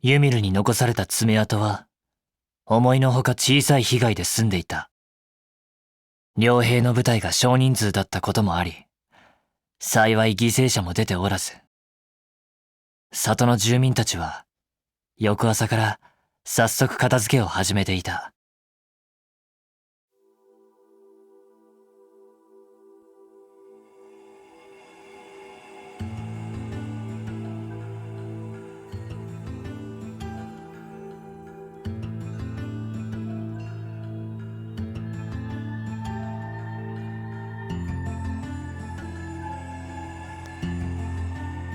ユミルに残された爪痕は、思いのほか小さい被害で済んでいた。両兵の部隊が少人数だったこともあり、幸い犠牲者も出ておらず、里の住民たちは、翌朝から早速片付けを始めていた。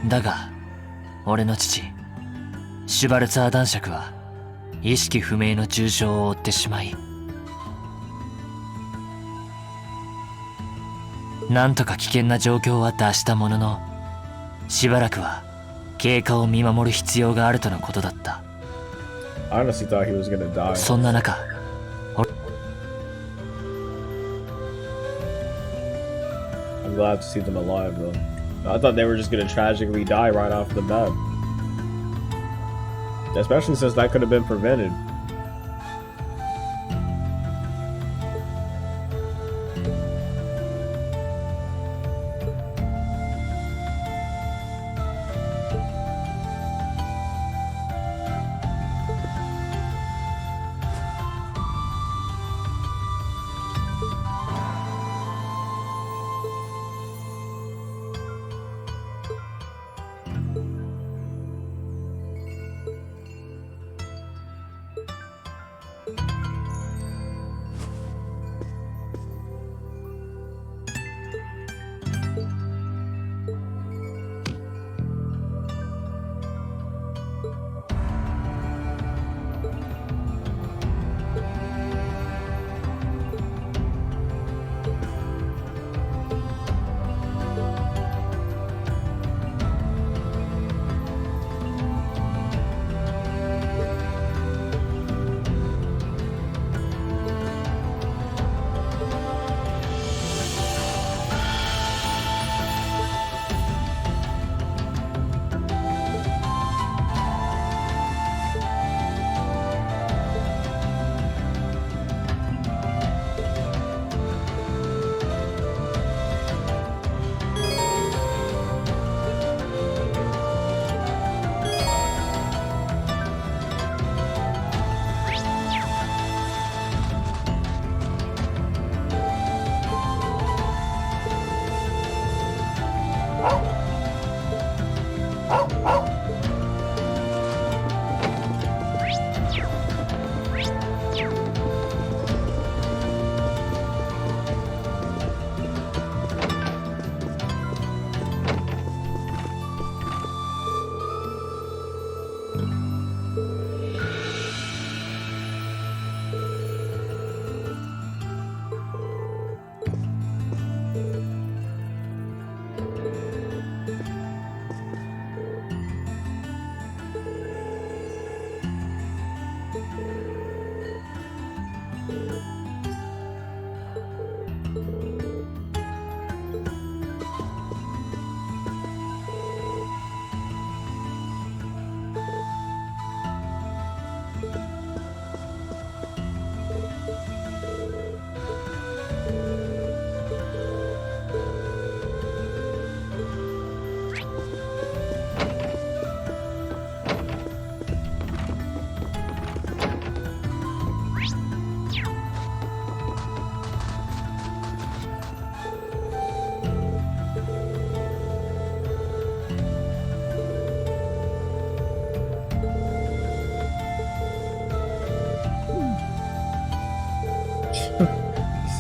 だが、俺の父、シュバルツァー男爵は、意識不明の重傷を負ってしまい、なんとか危険な状況は脱したものの、しばらくは経過を見守る必要があるとのことだった。I honestly thought he was gonna die. そんな中、I'm glad to see them alive, though. I thought they were just gonna tragically die right off the bat. Especially since that could have been prevented.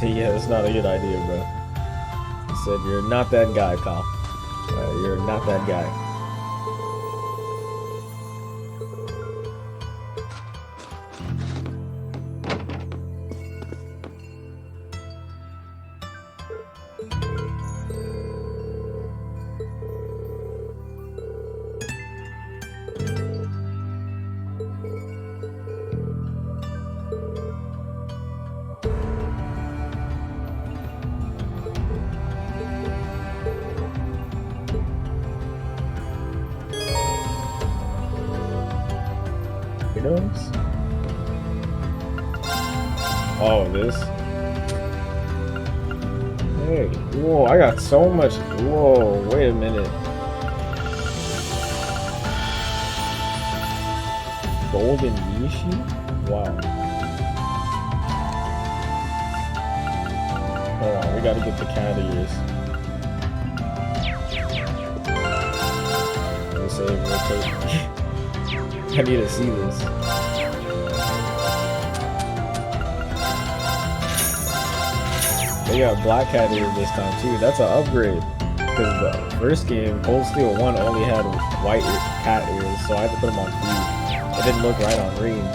Yeah, that's not a good idea, bro. I said, you're not that guy, Kyle. You're not that guy. Oh, this. Hey, whoa! I got so much. Whoa! Wait a minute. Golden Nishi? Wow. Hold on, we gotta get the cat ears. Let me save real quick. I need to see this. They got black cat ears this time too. That's an upgrade. Because the first game, Cold Steel 1 only had white cat ears, so I had to put them on feed. It didn't look right on green.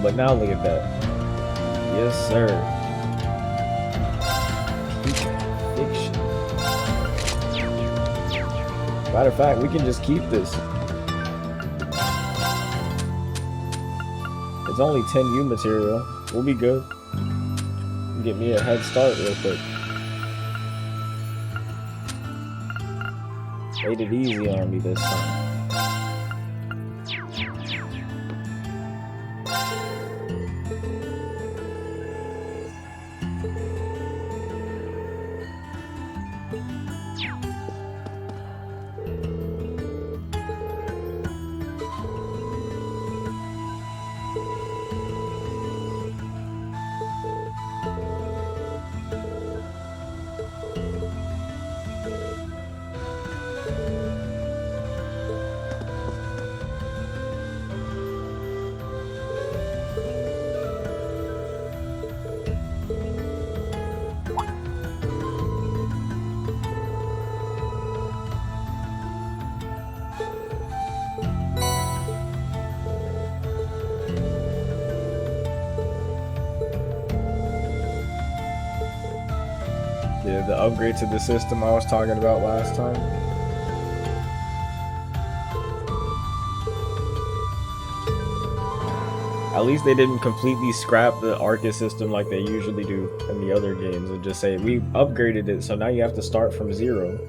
But now look at that. Yes, sir. Fiction. Matter of fact, we can just keep this. It's only 10U material. We'll be good. Get me a head start real quick. Made it easy on me this time. Yeah, the upgrade to the system I was talking about last time. At least they didn't completely scrap the Arcus system like they usually do in the other games and just say, we upgraded it, so now you have to start from zero.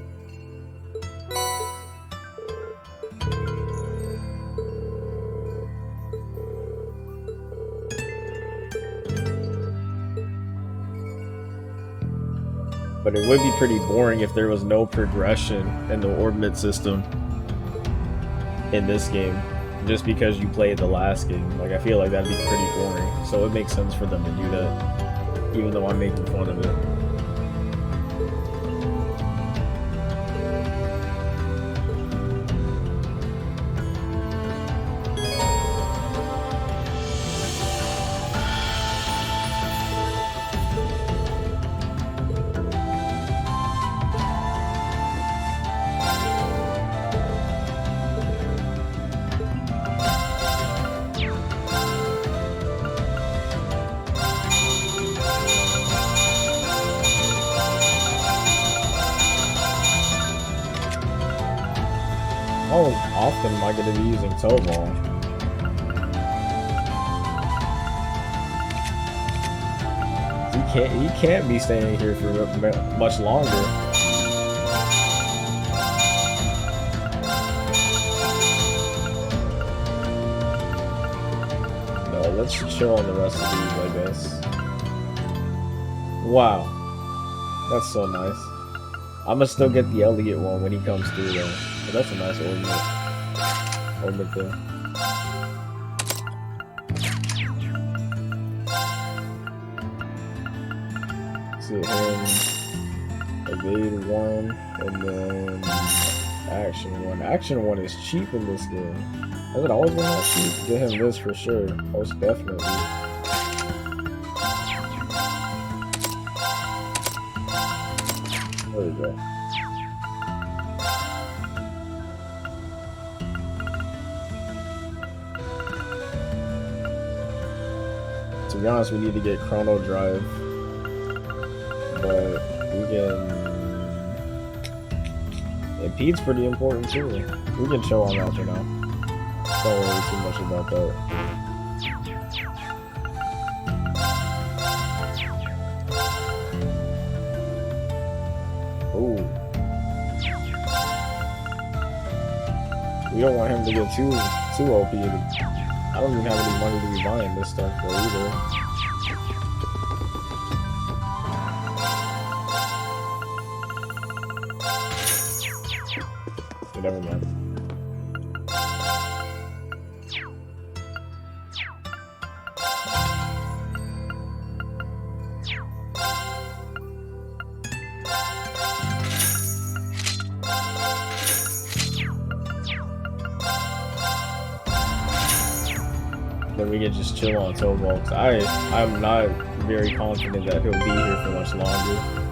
But it would be pretty boring if there was no progression in the orbit system in this game, just because you played the last game. Like, I feel like that'd be pretty boring. So it makes sense for them to do that, even though I'm making fun of it. How often am I going to be using toe ball? He can't be staying here for much longer. No, let's chill on the rest of these, I guess. Wow, that's so nice. I'm gonna still get the Elliot one when he comes through though. But that's a nice orbit there. See him, evade one, and then action one. Action one is cheap in this game. Has it always been that cheap? Get him this for sure, most definitely. There we go. To be honest, we need to get Chrono Drive, but we can. Impede's pretty important too. We can chill on that for now. Don't worry too much about that. Ooh. We don't want him to get too OP. I don't even have any money to be buying this stuff for either. Never mind. Then we can just chill on Tobal, because I'm not very confident that he'll be here for much longer.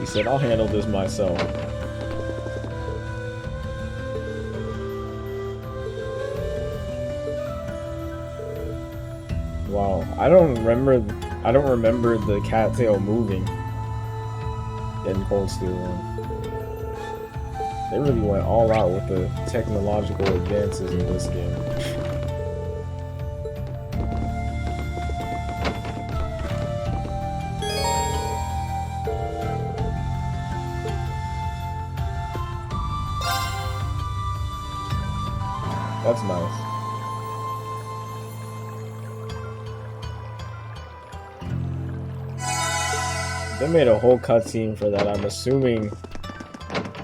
He said, I'll handle this myself. Wow, I don't remember the cattail moving in Cold Steel 1. They really went all out with the technological advances in this game. That's nice. They made a whole cutscene for that. I'm assuming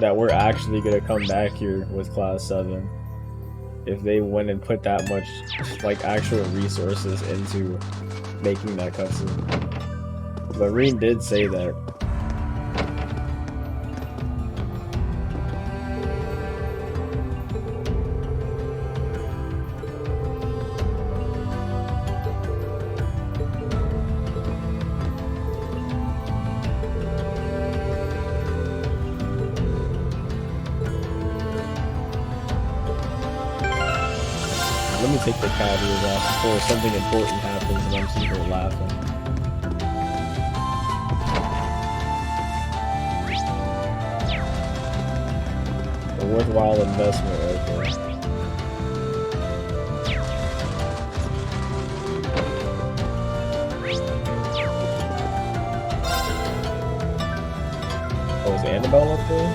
that we're actually gonna come back here with Class 7 if they went and put that much like actual resources into making that cutscene. Marine did say that. Let me take the cat ears off before something important happens and I'm sitting here laughing. A worthwhile investment right there. Oh, is Annabelle up there?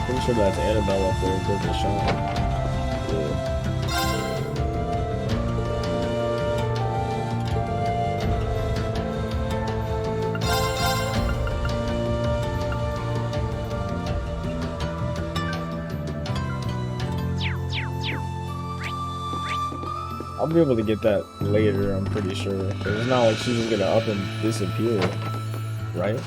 Pretty sure that's Annabelle up there with the shot. Yeah. I'll be able to get that later, I'm pretty sure. It's not like she's just gonna up and disappear, right?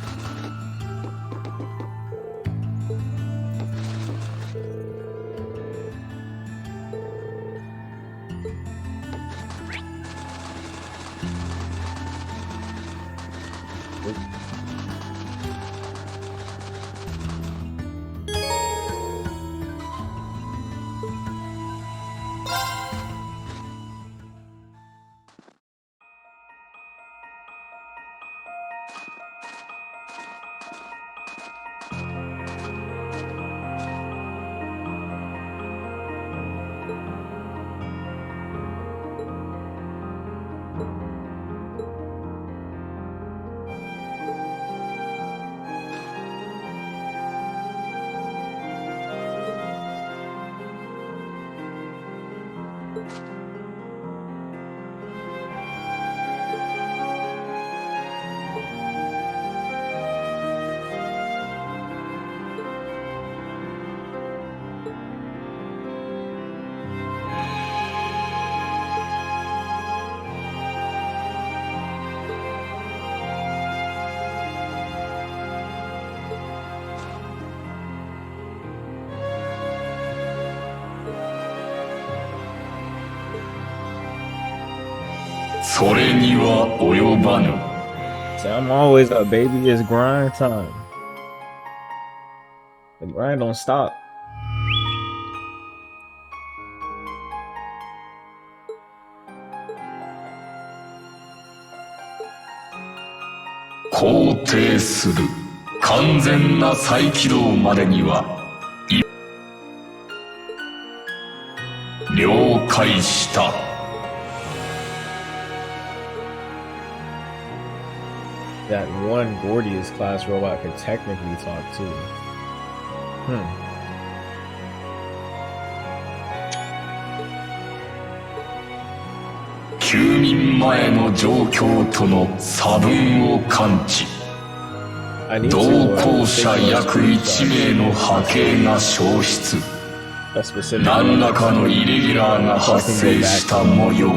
それには及ばぬ。 See, I'm always up, baby. It's grind time. The grind don't stop. 肯定する。完全な再起動までには、了解した。That one Gordius class robot could technically talk too. 休眠前の状況との差分を感知。同行者約1名の波形が消失。何らかのイレギュラーが発生した模様。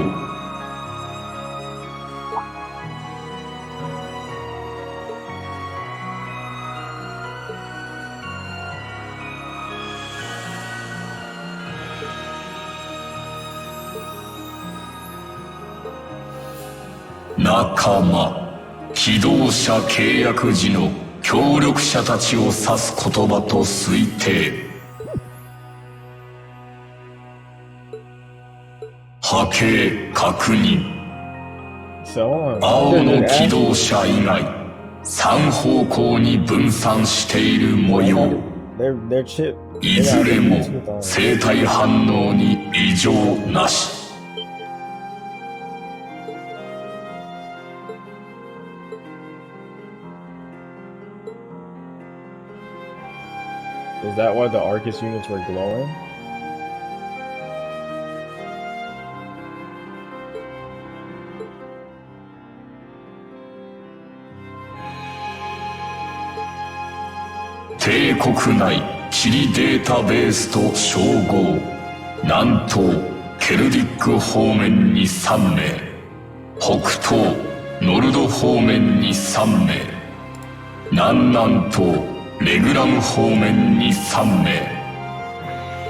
仲間、起動者契約時の協力者たちを指す言葉と推定。波形確認。青の起動者以外3方向に分散している模様。いずれも生体反応に異常なし。Is that why the Arcus units were glowing?帝国内地理データベースと照合。南東ケルディック方面に3名、北東ノルド方面に3名、南南東レグラム方面に3名。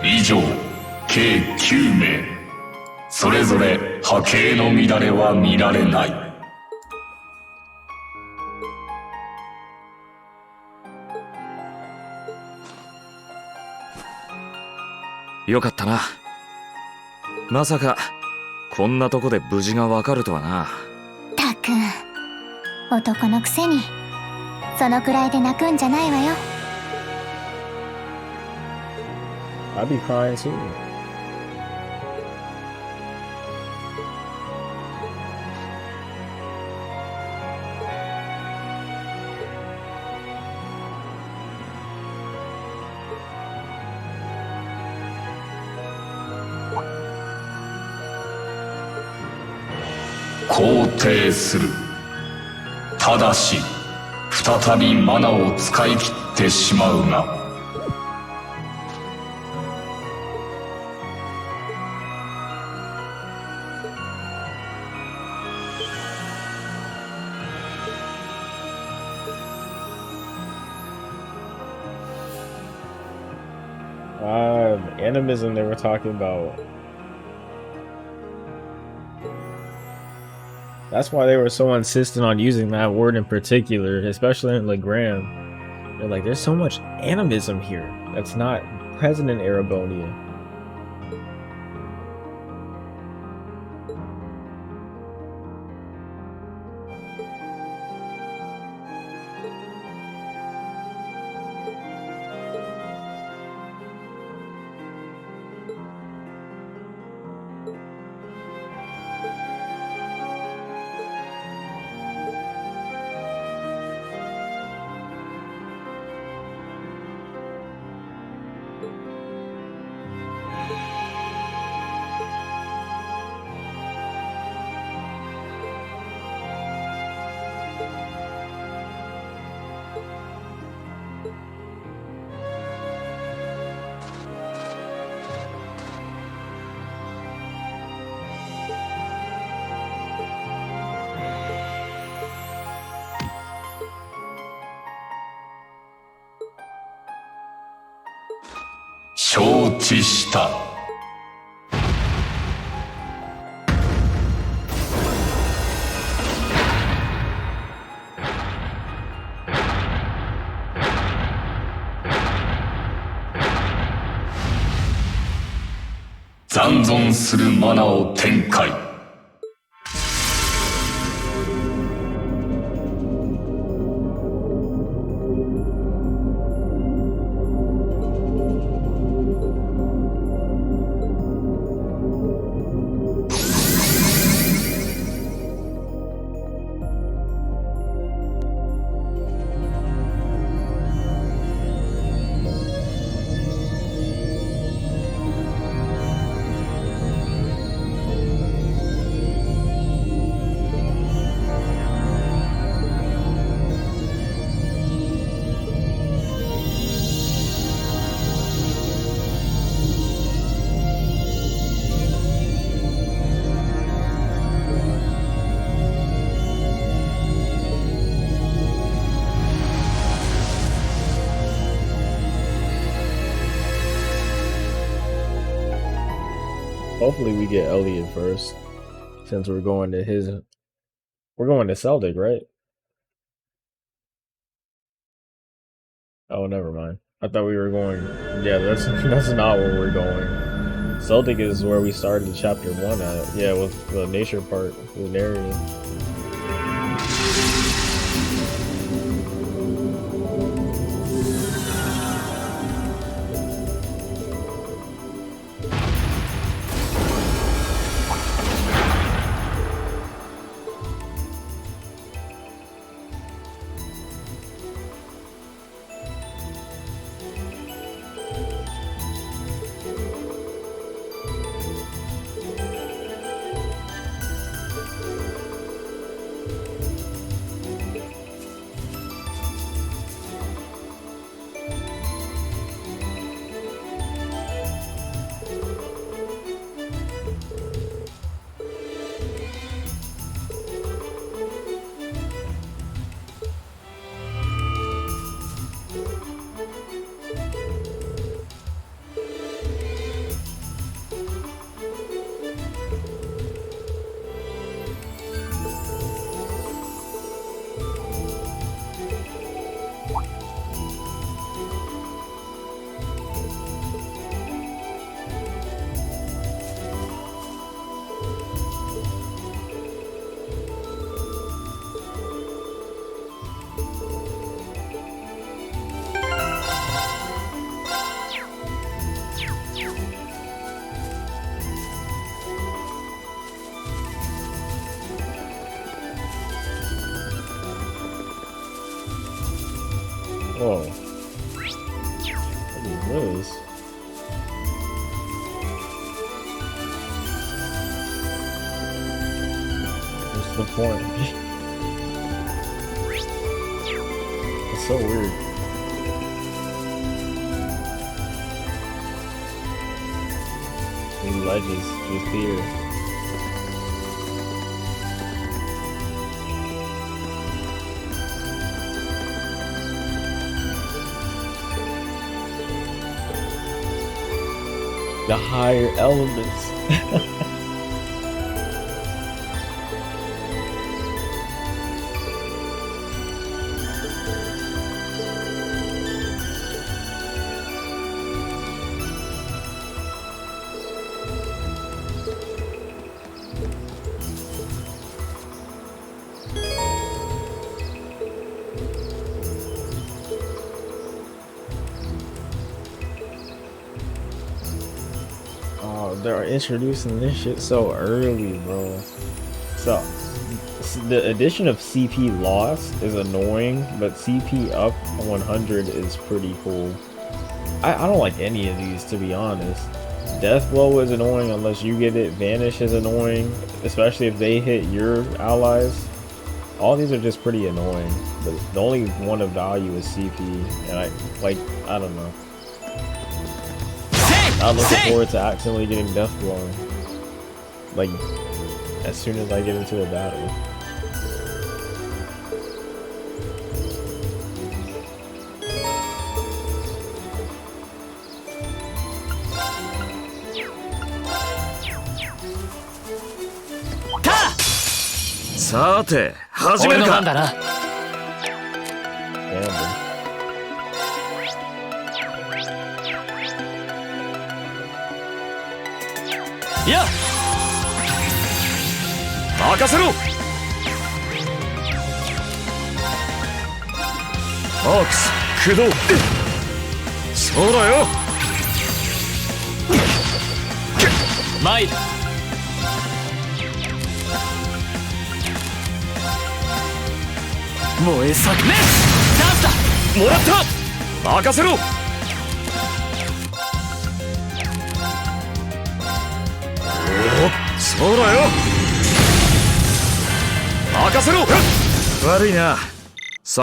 以上計9名。それぞれ波形の乱れは見られない。よかったな。まさかこんなとこで無事がわかるとはな。たくん、男のくせにそのくらいで泣くんじゃないわよ。I'd be crying too. 肯定する。ただし再びマナを使い切ってしまうが。Animism they were talking about. That's why they were so insistent on using that word in particular, especially in Legrand. They're like, there's so much animism here that's not present in Arabonia.承知した。存するマナを展開。Hopefully we get Elliot first, since we're going to Celdic, right? Oh, never mind. I thought we were going. Yeah, that's that's not where we're going. Celtic is where we started chapter 1 at. Yeah, with the nature part, Lunarian. Whoa. What is this? What's the point? It's so weird. These ledges just here. The higher elements. They're introducing this shit so early, bro. So, the addition of CP lost is annoying, but CP up 100 is pretty cool. I don't like any of these, to be honest. Death Blow is annoying unless you get it. Vanish is annoying, especially if they hit your allies. All these are just pretty annoying, but the only one of value is CP, and I don't know. I'm looking forward to accidentally getting Death Blown. Like, as soon as I get into a battle.さて、始めるか。俺の番だな。や任せろ。アークス駆動。そうだよ。参る。燃えさくね。チャンスだ。もらった。任せろ。そうだよ。任せろ。悪いな。さ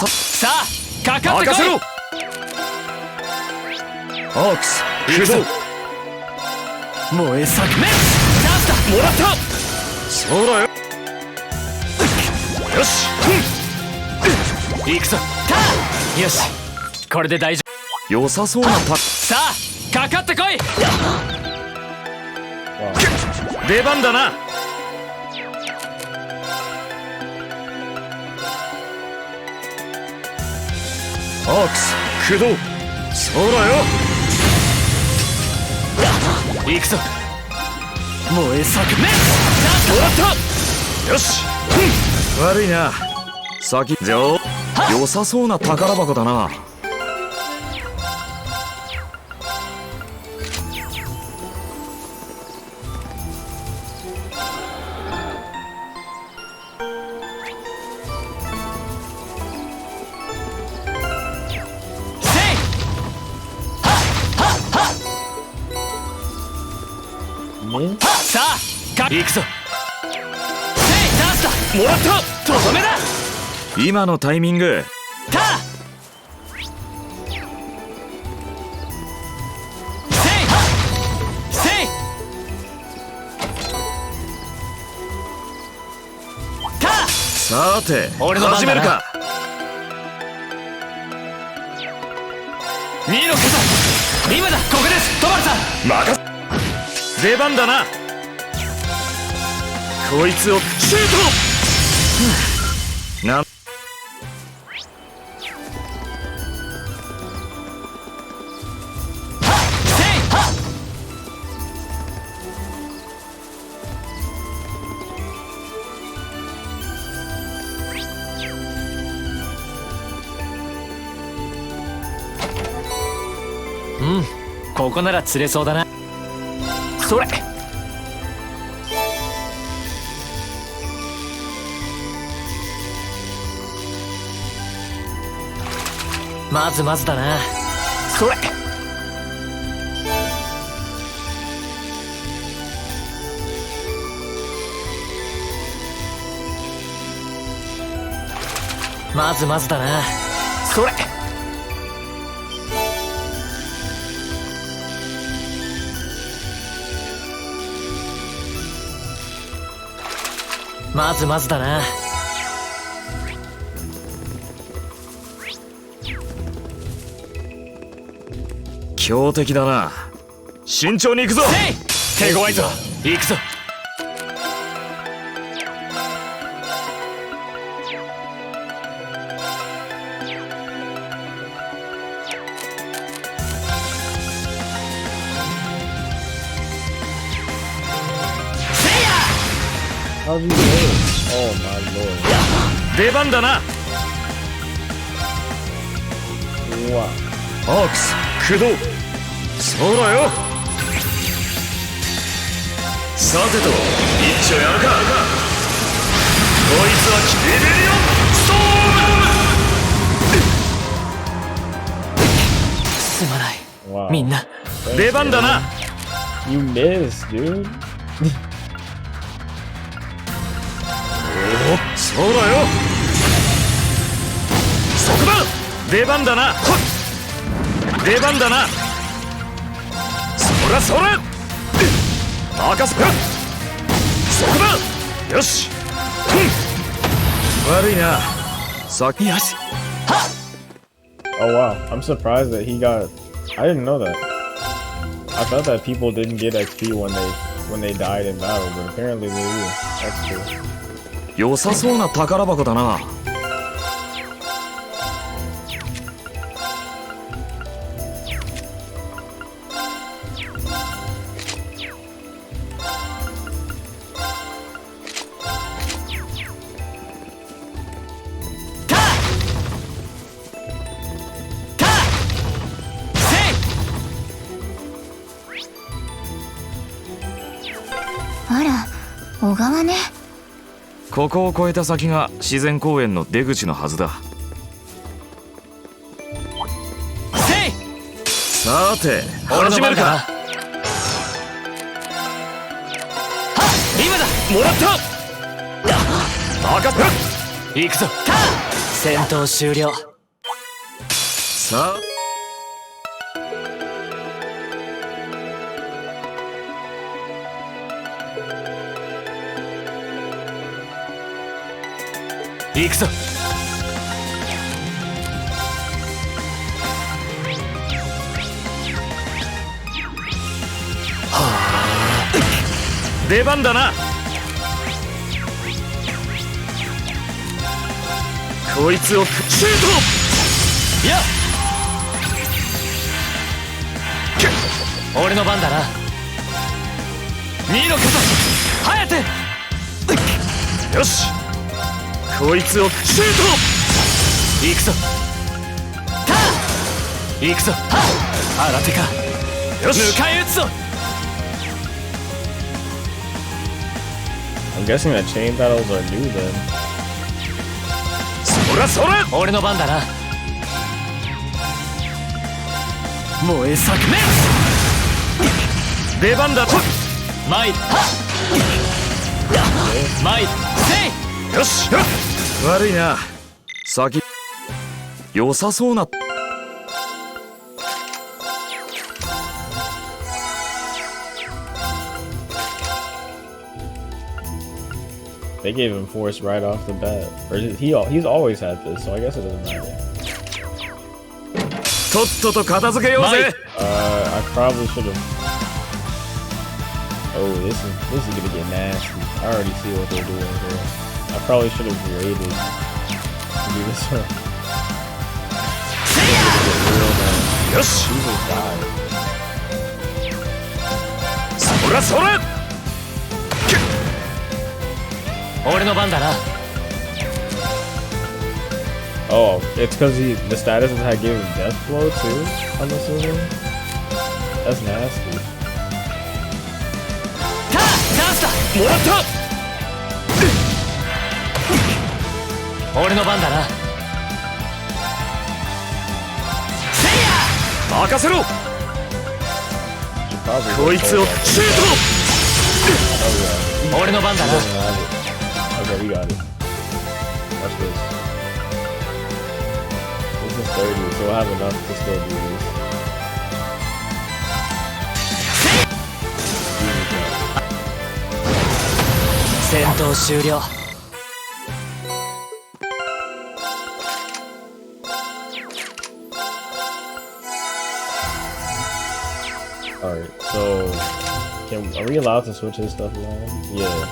さあかかってこい。任せろ。アークス駆動。燃えさくね。チャンスだ。もらった。そうだよ。よし。行くぞ。よし、これで大丈夫。良さそうなさあかかってこい。出番だな。アークス駆動。そうだよ。行くぞ。燃えさくね。もらった。よし。悪いな。先良さそうな宝箱だな。さあか行くぞ。チャンスだ。もらった。とどめだ。今のタイミング。さて俺の番だな。始めるか。2の肩今だ。ここです。トバルさん任せ。出番だな。こいつをシュート。なんここなら釣れそうだな。それ。まずまずだな。それ。まずまずだな。それ。まずまずだな。強敵だな。慎重に行くぞ。手強いぞ。行くぞ。How do you live? Oh my lord. 出番だな。うわ。アークス駆動。そうだよ。さてと一丁やるか。こいつはリベリオンストーム。すまない。 Wow. みんな。出番だな。 You missed, dude. そうだよ。そこだ。出番だな。出番だな。そらそら。任せ。そこだ。よし。悪いな。さっき。よし。 Oh wow. I'm surprised that he got. I didn't know that. I thought that people didn't get XP when they died in battle, but apparently they do. That's cool. 良さそうな宝箱だな。あら、小川ね。ここを越えた先が自然公園の出口のはずだ。さて始めるか。はっ、今だ。もらった。分かった。行くぞ。戦闘終了。さあ行くぞ。出番だな。こいつをシューいや、俺の番だな。見ろこそ、颯。ト。よし、こいつをシュー行くぞ。行くぞ。新手か。ト。よし、迎え撃つぞ。I'm guessing that chain battles are new then. そらそら。俺の番だな。燃えさく出番だ。参る。参る。せい。よし、悪いな。先良さそうな。They gave him force right off the bat. Or he's always had this, so I guess it doesn't matter. とっとと片付けようぜ。I probably should have. Oh, this is gonna get nasty. I already see what they're doing here. I probably should have waited to do this one. Yes. Jesus died. そらそら。俺の番だな。Oh, it's because the status had given death blow too. I'm assuming. That's nasty. チャンスだ。もらった。俺の番だな。せいや。任せろ。 Should probably こいつをシュー Oh yeah. 俺の番だ He な。 doesn't have it. Okay, we got it. Watch this. This is 30, so we'll have enough to still do this. Jesus. 戦闘終了。Alright, so are we allowed to switch his stuff around? Yeah.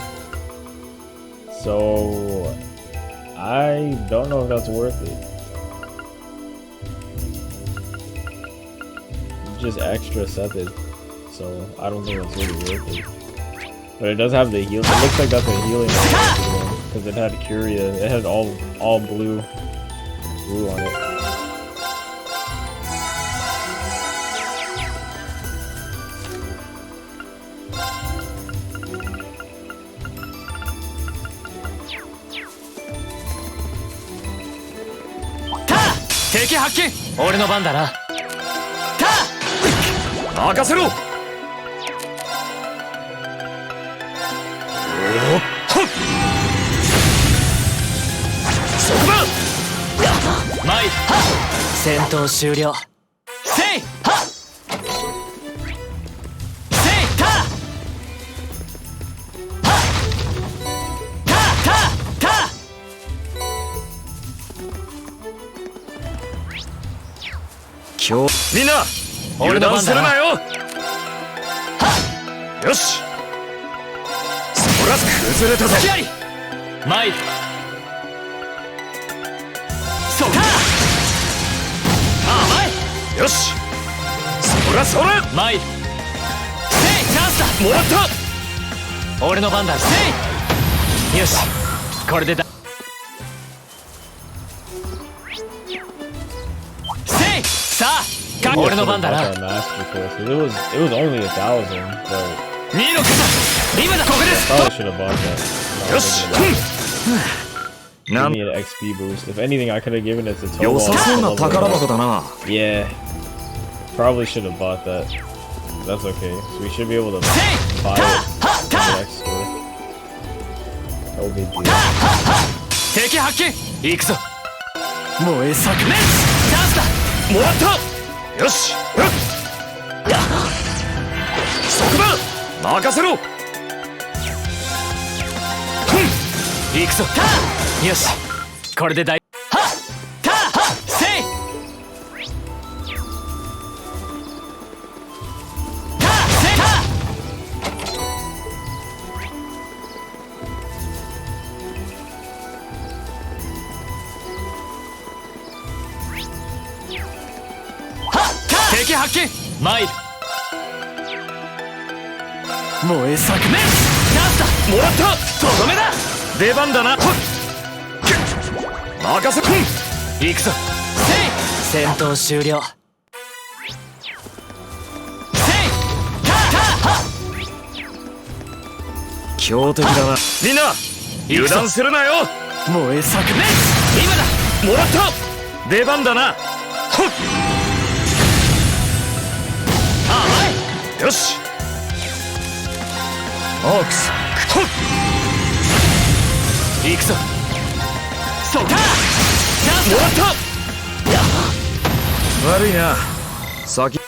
So I don't know if that's worth it. Just extra sepid, so I don't think it's really worth it. But it does have the heal. It looks like that's a healing because it had Curia. It had all blue on it. Take 敵発見。俺の番だな。任せろ。おっほっ。そこだ。参る。戦闘終了。せいはっ。せいたはっ。た今日みんな油断するなよ。よし、そら崩れたぞ。隙あり。参る。そうか。甘い。よし、そらそら。参る。せい、チャンスだ。もらった。俺の番だ。せい。よし、これでだ。せい。さあ、俺の番だな。 It was only 1,000, but 見ろ、今だ。ここです。 probably should have bought that. よし。 Give me an XP boost. If anything, I could have given it to Tomo. 良さそうな宝箱だな。 Yeah. Probably should have bought that. That's okay. So we should be able to buy it in the next store. No big deal. 敵発見。行くぞ。燃えさくね。チャンスだ。もらった。よし。そこだ。任せろ。行くぞ。よし、これで大。はっかはっせい。かせいか。はっか。敵発見。参る。燃えさくね。チャンスだ。もらった。とどめだ。出番だな。任せ。行くぞ。せい。戦闘終了。せい。かはっ。強敵だな。みんな油断するなよ。燃えさくね。今だ。もらった。出番だな。甘い。よし。オークス。行くぞ。そうか。チャンスもらった。悪いな。先。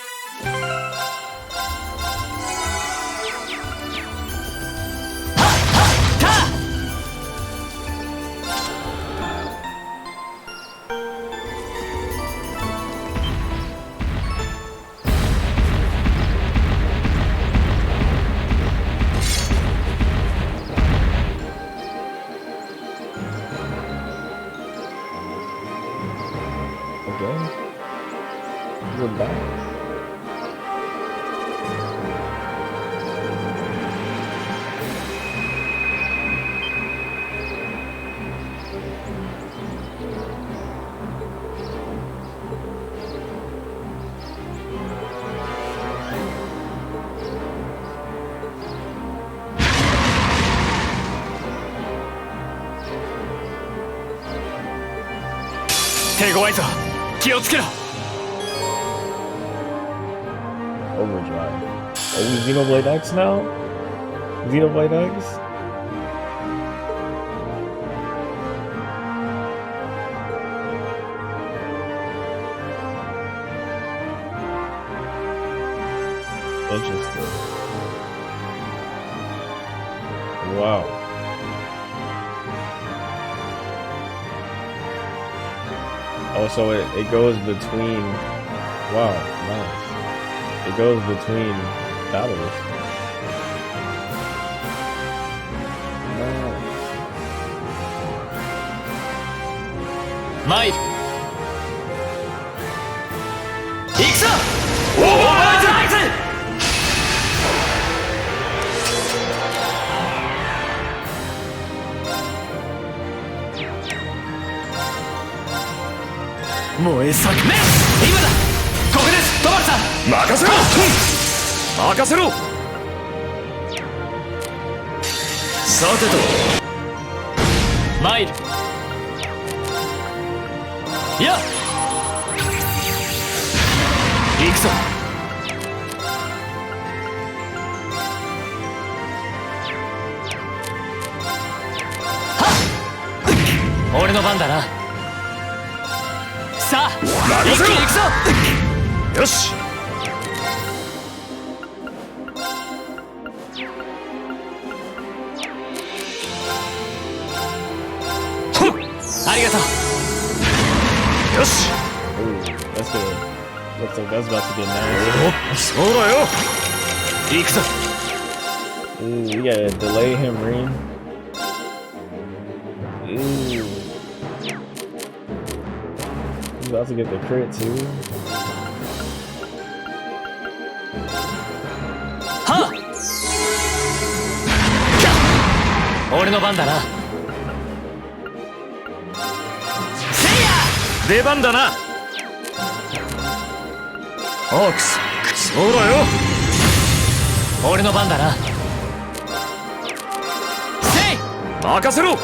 Again? We're back. Overdrive. 手強いぞ。気をつけろ。 Oh, we Xenoblade X now? Xenoblade X? Interesting. Wow. Oh, so it goes between. Wow, nice. It goes between battles. Nice. 参る。行くぞ。オーバーライズ。燃えさくね。今だ。ここです、トマルさん。任せろ。任せろ。さてと。参る。いや。行くぞ。はっ。俺の番だな。さあ、一気に行くぞ。よし。ありがとう。よし。 Ooh, that's good. Looks like that's about to get nice. お、そうだよ。行くぞ。 Ooh, we gotta delay him, Reen. He's about to get the crit too. Ha! 俺の番だな。出番だな。オークス、そうだよ。俺の番だな。せい！任せろ。おお、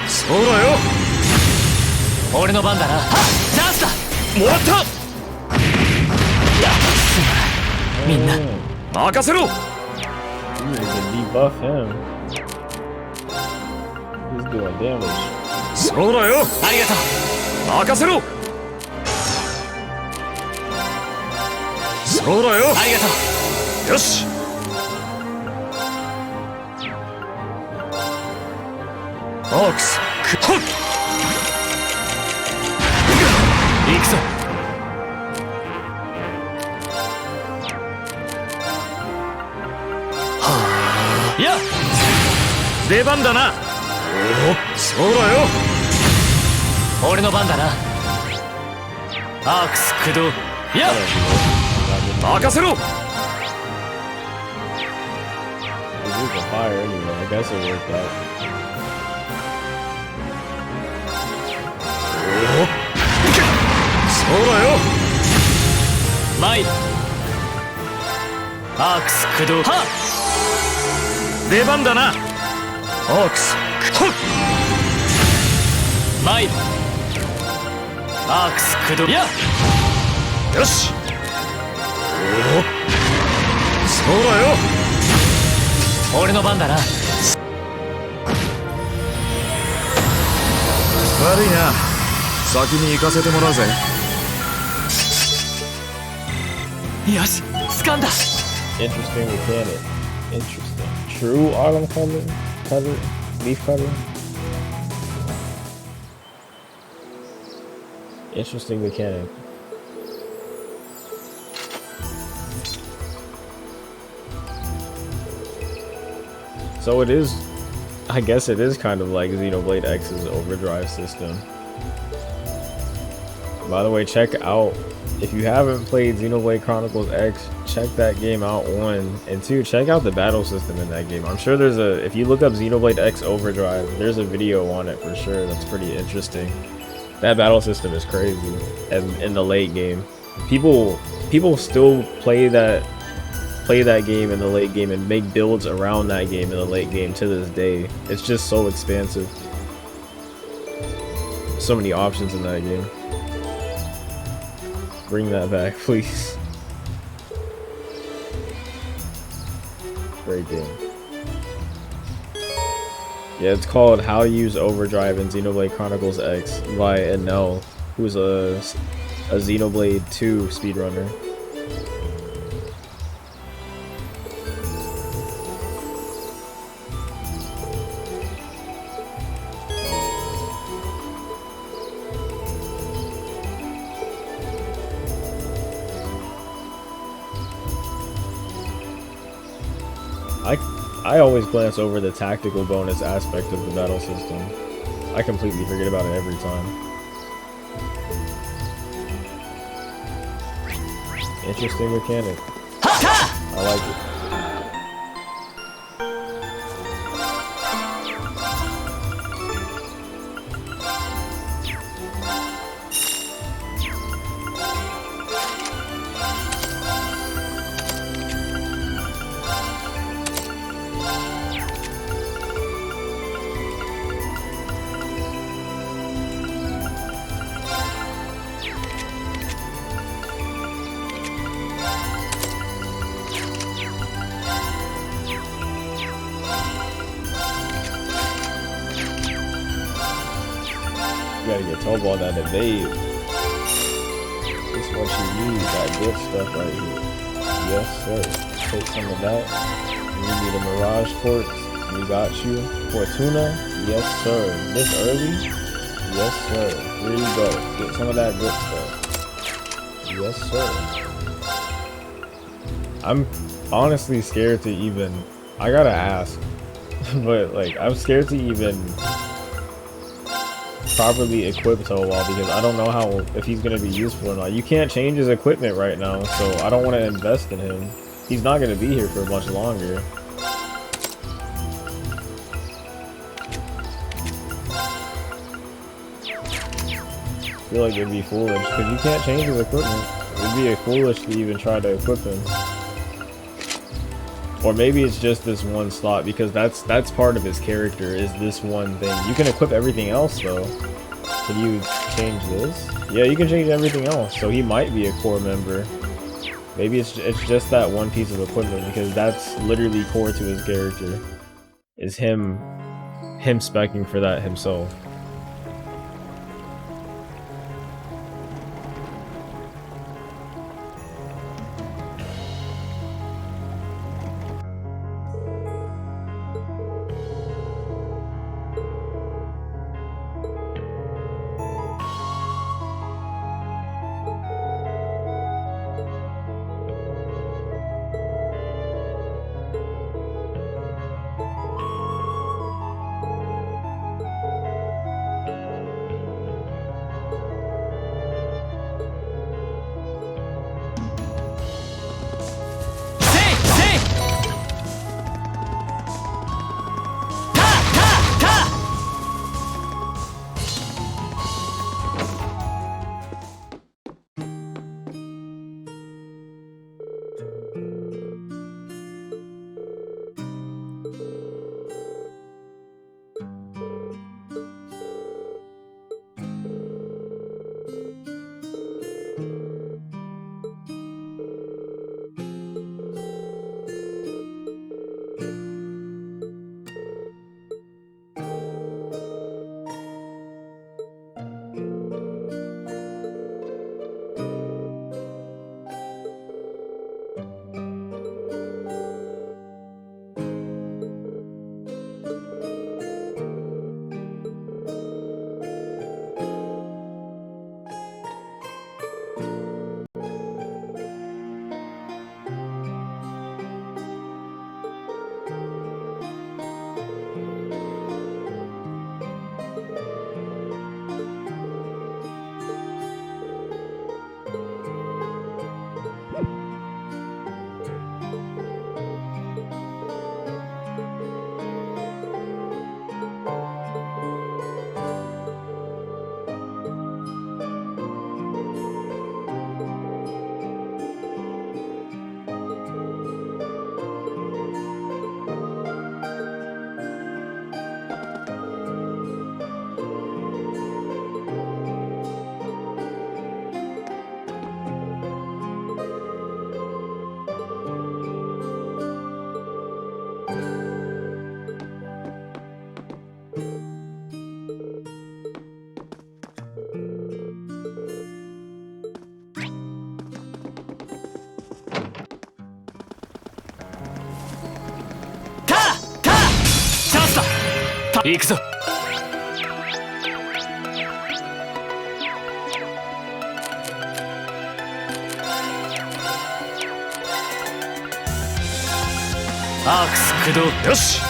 そうだよ。俺の番だな。はっ！チャンスだ。もらった。みんな任せろ。You need to debuff him. He's doing damage. そうだよ。ありがとう。任せろ。そうだよ。ありがとう。よし。オークス、ほっ。行くぞ。はあ。やっ。出番だな。おお、そうだよ。俺の番だな。アークス駆動。やっ。任せろ。 He's using fire anyway. I guess it worked out. おお、そうだよ。参る。アークス駆動。はっ。出番だな。オークス、ほっ。参る。アークス駆動。やっ。よし。おお、そうだよ。俺の番だな。悪いな。先に行かせてもらうぜ。よし、掴んだ。 Interesting mechanic. Interesting. True autumn cutter? Leaf cutter? Interesting mechanic. So it is, I guess it is kind of like Xenoblade X's overdrive system. By the way, check out, if you haven't played Xenoblade Chronicles X, check that game out, 1. And 2, check out the battle system in that game. I'm sure there's a, if you look up Xenoblade X Overdrive, there's a video on it for sure that's pretty interesting. That battle system is crazy. And in the late game, people still play that game in the late game and make builds around that game in the late game to this day. It's just so expansive. So many options in that game. Bring that back, please. Great game. Yeah, it's called How to Use Overdrive in Xenoblade Chronicles X by Enel, who's a Xenoblade 2 speedrunner. I always glance over the tactical bonus aspect of the battle system. I completely forget about it every time. Interesting mechanic. I like it. You gotta get told all that evade. This is what you need, that good stuff right here. Yes, sir. Take some of that. You need a Mirage Quartz. We got you. Fortuna? Yes, sir. This early? Yes, sir. Here you go. Get some of that good stuff. Yes, sir. I'm honestly scared to even... I gotta ask. But, like, I'm scared to even properly equip so well because I don't know how if he's gonna be useful or not. You can't change his equipment right now, so I don't want to invest in him. He's not gonna be here for much longer. I feel like it'd be foolish because you can't change his equipment. It'd be foolish to even try to equip him. Or maybe it's just this one slot because that's part of his character is this one thing. You can equip everything else though. Can you change this? Yeah, you can change everything else. So he might be a core member. Maybe it's just that one piece of equipment because that's literally core to his character. Is him speccing for that himself.行くぞ。アークス駆動。よし。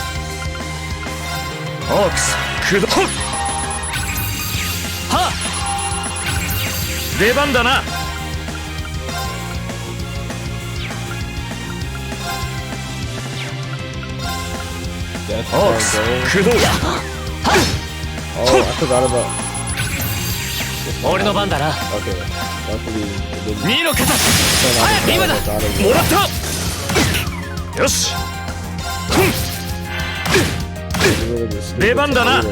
アークス駆動。はっ。出番だな。アークス駆動。Oh, I forgot about. 俺の番だな。Okay. Luckily, 2の肩。早く今だ。もらった。よし。出番だな。そ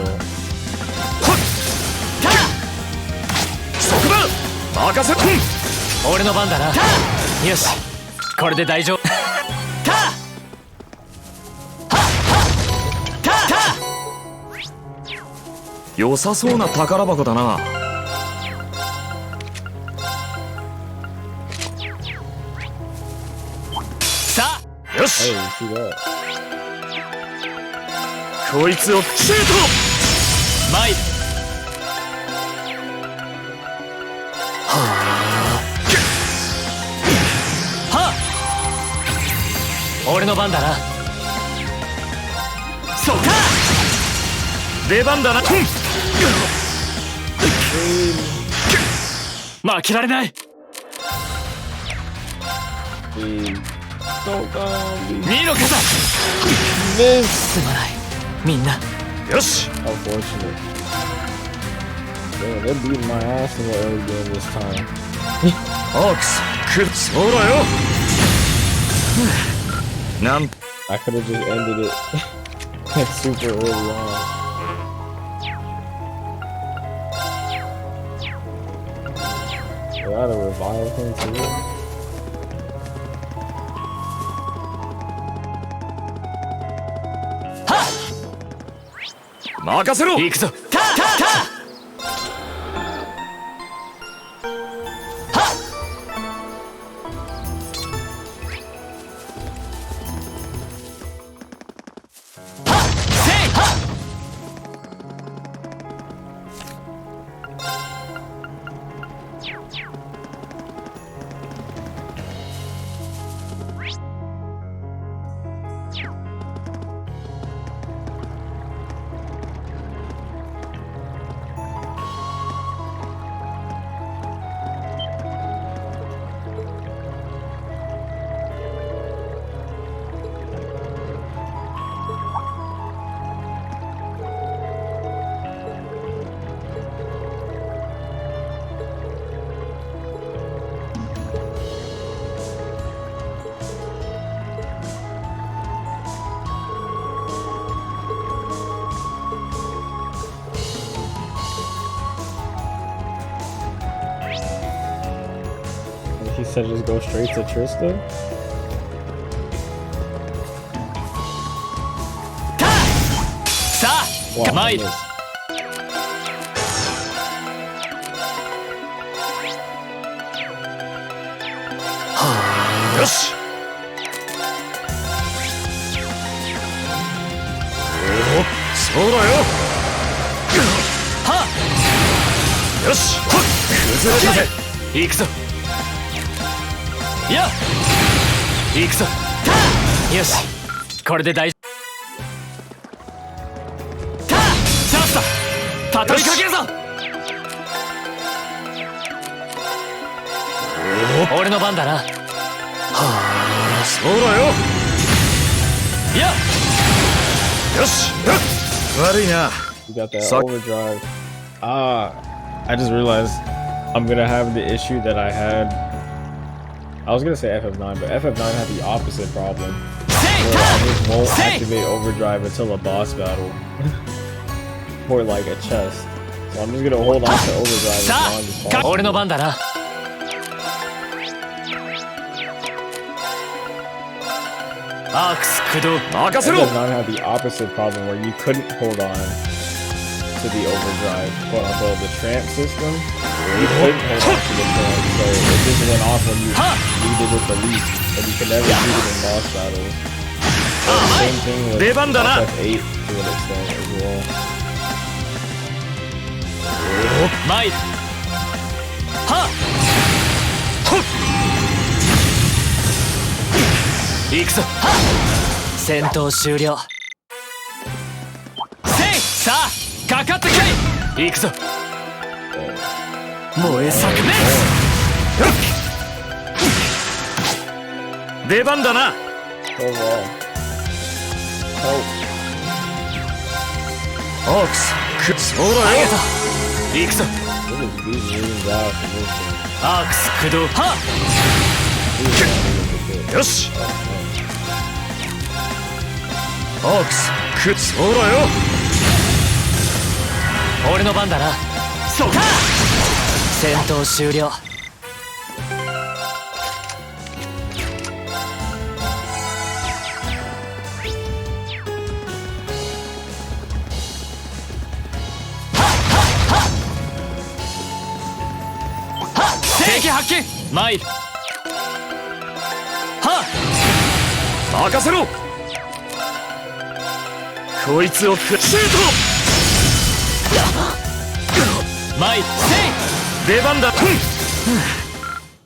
こだ。任せ。俺の番だな。よし。これで大丈夫。良さそうな宝箱だな。さあ、よし。こいつをシュート。前。はあ。俺の番だな。そうか。出番だな。負けられない。 Please. Don't come. 見ろかさ。 Miss. すまないみんな。よし Unfortunate. They're beating my ass in the early game this time. ホークスそうだよなん I could have just ended it like super early on. They gotta revive him too. 任せろ行くぞ。ターHe said just go straight to Trista. さあ Wow, 参る。 miss. よしそうだよはよし崩れたぜっ行くぞ。よっ行くぞ。よしこれで大丈夫。チャンスだ。畳みかけるぞ。俺の番だな。そうだよよっよし悪いな You got that Suck. overdrive. I just realized I'm gonna have the issue that I had. I was gonna say FF9, but FF9 had the opposite problem. Where I just won't activate overdrive until a boss battle. Or like a chest. So I'm just gonna hold on to overdrive as さ long as あ possible. 俺の番だな。アークス駆動。任せろ FF9 had the opposite problem where you couldn't hold on to the overdrive, quote unquote, the tramp system. You couldn't hold on to the tramp, so it just went off when you needed it the least, and you could never use it in boss battles. So the same thing with 出番だな FF8 to an extent as well. 参る。はっ行くぞ。はっ戦闘終了。せいさあかかってけい。行くぞ。燃え炸裂。出番だな Overall. Help. ホークスそうだよありがとう。行くぞ。 This is beating Williams out for this thing. アークス駆動。はっ He's the one who gets the hit. よしホークスそうだよ俺の番だな。そうか戦闘終了。敵発見。参る。はっ任せろこいつをシュー参る。せいト出番だ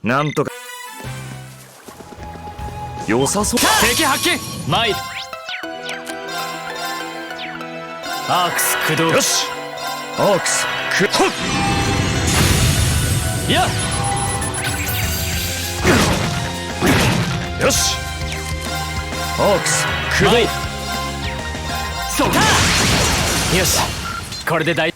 なんとか良さそう敵発見。参る。アークス駆動。よしホークスいやよしホークス駆動そうかよしこれで大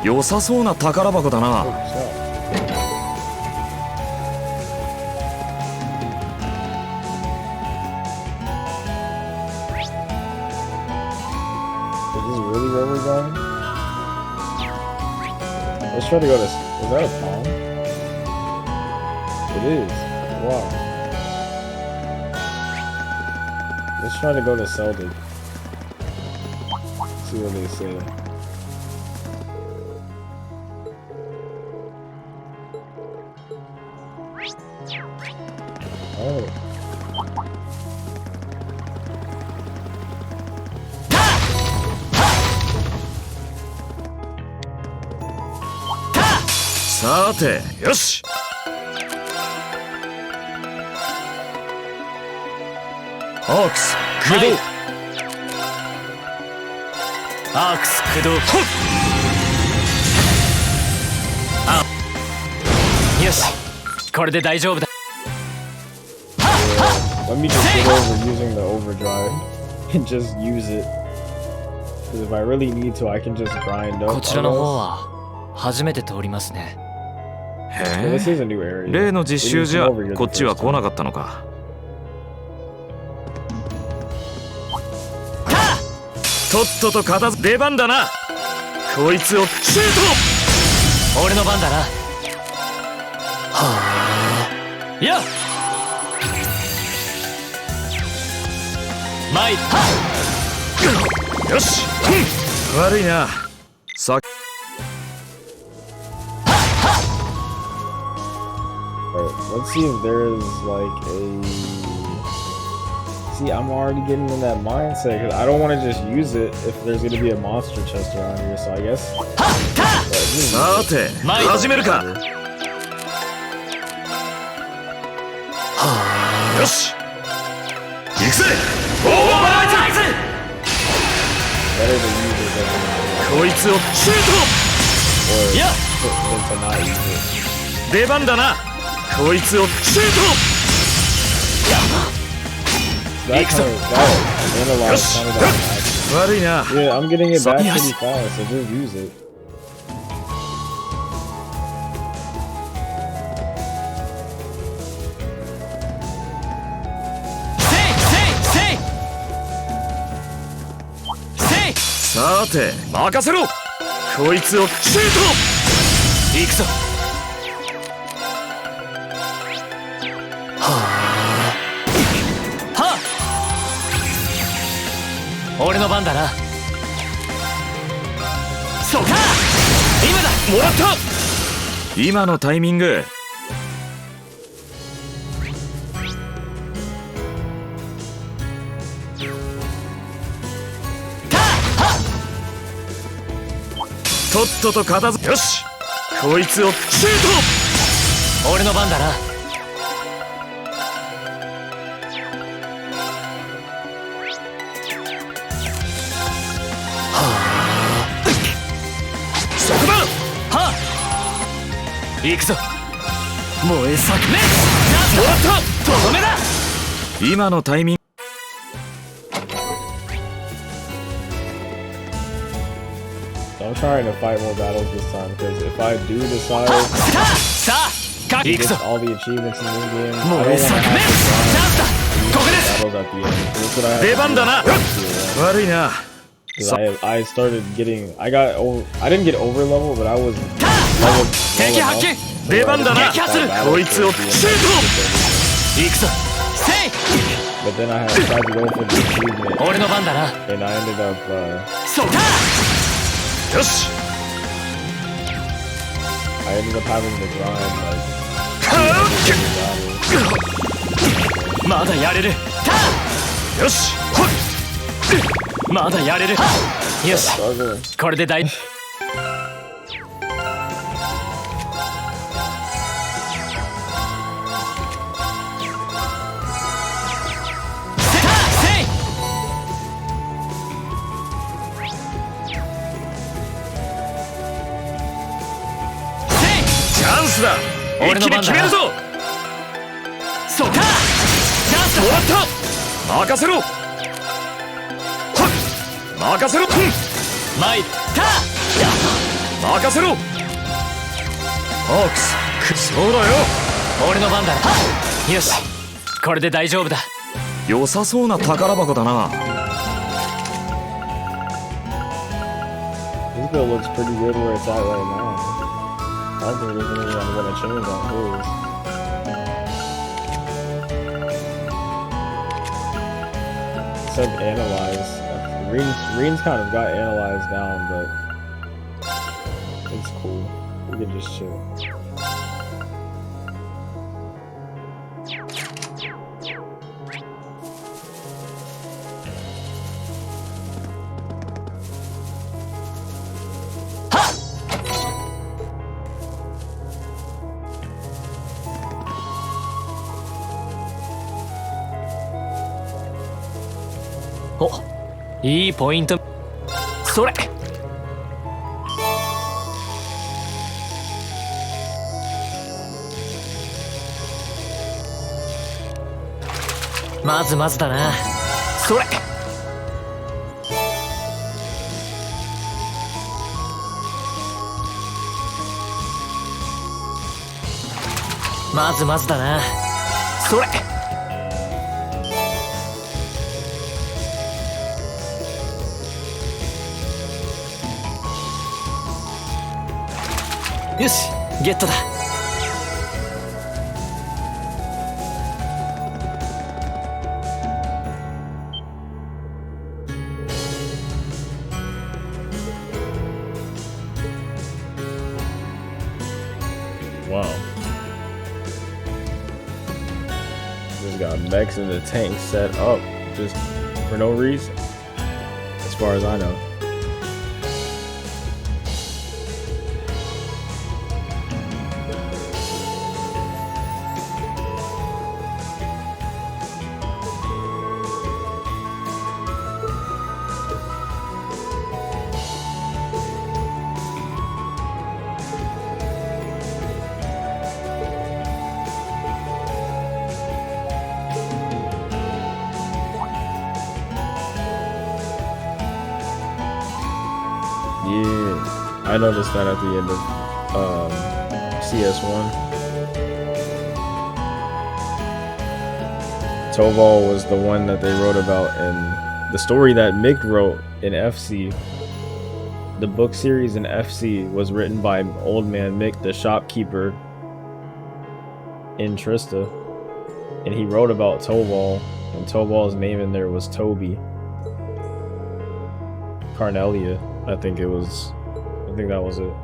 良さそうな宝箱だな。 Is this really where we're going? Let's try to go to. Is that a pond? It is. Wow. Let's try to go to Celdic. See what they say. Oh.さてよしホークス駆動、アークス駆動よしこれで大丈夫だ Let me just get over using the overdrive and just use it. Because if I really need to, I can just grind up. こちらの方は初めて通りますね。へ Yeah, this え is a new area. 例の実習じゃ We didn't come over here the こっちは first 来な time. かったのか。とっとと片付出番だな。こいつをシュー俺の番だな。はあ。やっ参ったトよし、悪いな。さっ Alright, let's see if there's like a. See, I'm already getting in that mindset because I don't want to just use it if there's gonna be a monster chest around here. So I guess. さて始めるか。よし行くぜ。オーバータイズ Better to use it than こいつをシュー or Yeah. than to not use it. ト出番だな。こいつをシュー That kind of analyze kind of that. ト悪いな。 Yeah, I'm getting it back Yes. pretty fast, so just use it. Say! さて任せろ。こいつをシュー行くぞはあ俺の番だなそうか今だトもらった。今のタイミング。とっとと片付けよしこいつをシュー俺の番だなそこだ。はあ行くぞ燃えさくねもらっとどめだた。今のタイミング。 So I'm trying to fight more battles this time because if I do decide さあか to 行く get ぞ all the achievements in the game, I 燃 don't え want to さく have ね to チャンスだ grind ここです battles at the end. That's what I have 出 to 番 do だな。 now. 悪いな。 'Cause I started getting I didn't get over level, but I was leveled 敵 well 発 enough 見 to 出番だ where な I could fight battles こいつを towards the end シュー 行くぞせい But then I had tried to go for the achievement 俺の番だな and I ended up そうかトよし I ended up having to grind like まだやれるよしほいまだやれるよし struggling. これで大せい一気に決めるぞ。そうか。チャンスもらった。任せろ。はっ任せろ。参った任せろ。ホークスそうだよ。俺の番だな。よしこれで大丈夫だ。良さそうな宝箱だな。This bill looks pretty good where it's at right now. I don't think there's anything I'm gonna change on his. It said analyze. Reen's kind of got analyzed down, but it's cool. We can just chill. Oh, いいポイント。それ。まずまずだな。それ。まずまずだな。それ。よしゲットだ。Wow. Just got mechs in the tank set up just for no reason. As far as I know. Yeah, I noticed that at the end of CS1. Toval was the one that they wrote about in the story that Mick wrote in FC. The book series in FC was written by old man Mick, the shopkeeper in Trista. And he wrote about Toval, and Toval's name in there was Toby. Carnelia, I think that was it.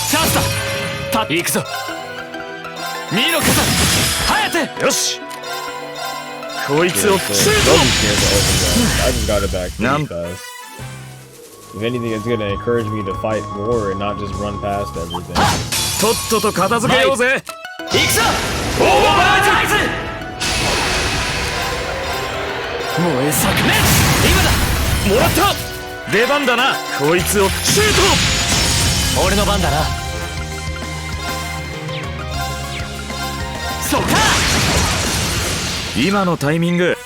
Chance だ。行くぞ。見ろかさ。はやて。よしこいつを Yeah, シ so ュ don't ー be scared to overdraft. I just got it back pretty fast. If anything, it's gonna encourage me to fight more and not just run past everything. ト。とっとと片付けようぜ。行くぞ。オーバータイズ。燃えさくね。今だ。もらった。出番だな。こいつをシュー俺の番だな。そうか。ト。今のタイミング。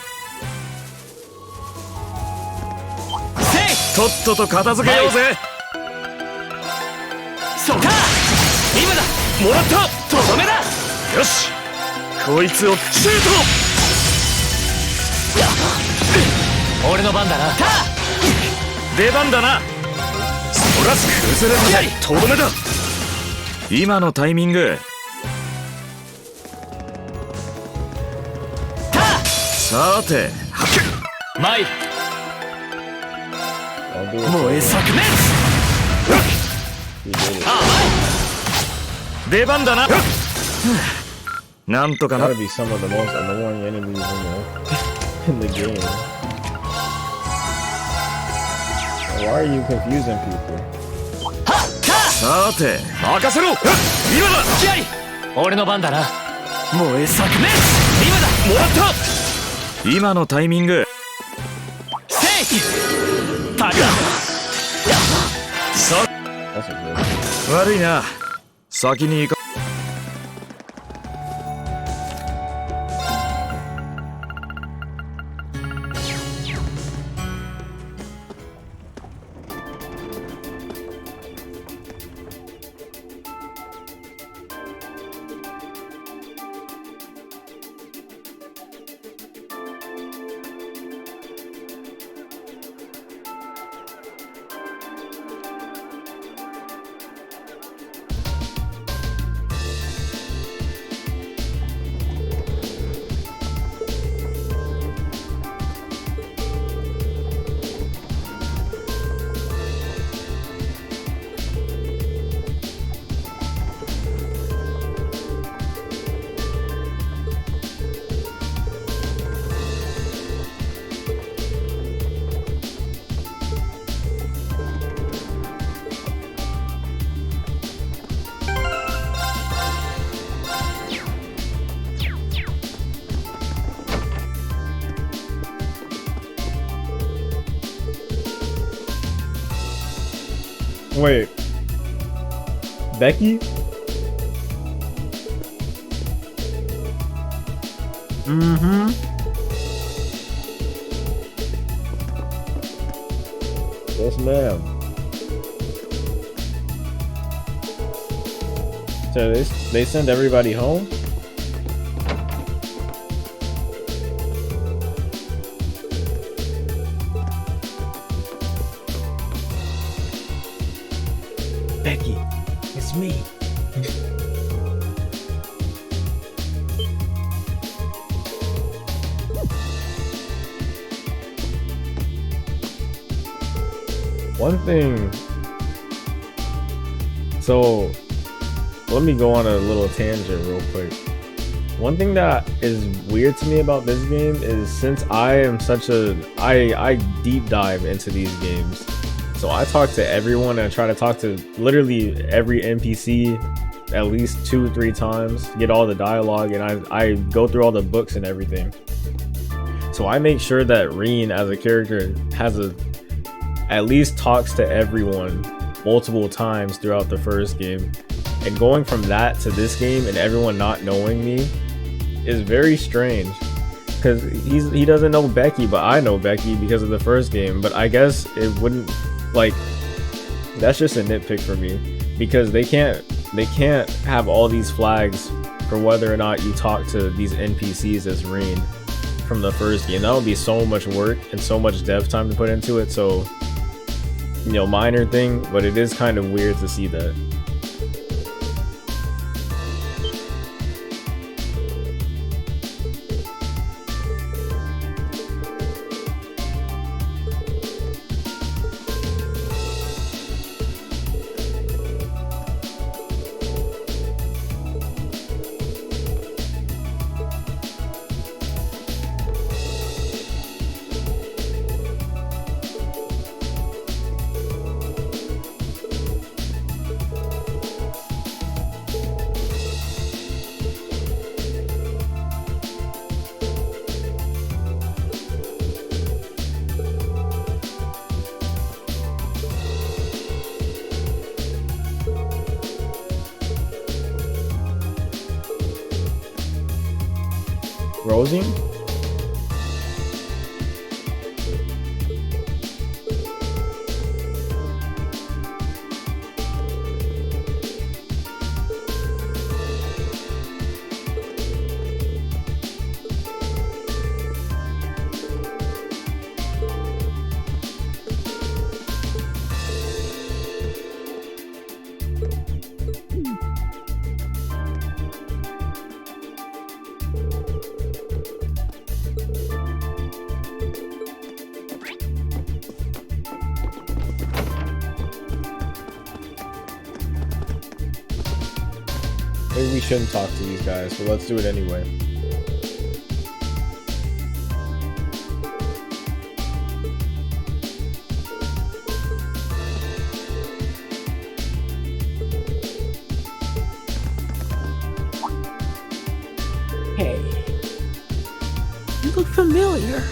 とっとと片付けようぜ。そうか。今だ。もらった。とどめだ。よしこいつをシュー俺の番だな。ト。出番だな。そら崩れさせとどめだ。今のタイミング。さて参る。 I'll do it. 燃えさくね。 You did it. 出番だな。なんとかな。 Gotta be some of the most annoying enemies in there. in the game. Why are you confusing people? さて任せろ。今だ。気合い俺の番だな。燃えさくね。今だもらった。今のタイミング。せいタグだ。さ That's a good one. 悪いな。先に行か。Wait. Becky? Mm-hmm. Yes, ma'am. So they send everybody home? Becky, it's me. One thing. So, let me go on a little tangent real quick. One thing that is weird to me about this game is since I am such a I deep dive into these games. So I talk to everyone and I try to talk to literally every NPC at least 2-3 times, get all the dialogue, and I go through all the books and everything. So I make sure that Reen as a character has at least talks to everyone multiple times throughout the first game. And going from that to this game and everyone not knowing me is very strange. Because he doesn't know Becky, but I know Becky because of the first game. But I guess it wouldn't, like, that's just a nitpick for me. Because they can't have all these flags for whether or not you talk to these NPCs as Reen from the first game. That would be so much work and so much dev time to put into it. So, you know, minor thing, but it is kind of weird to see that. Rosie? Maybe we shouldn't talk to these guys, but let's do it anyway. familiar.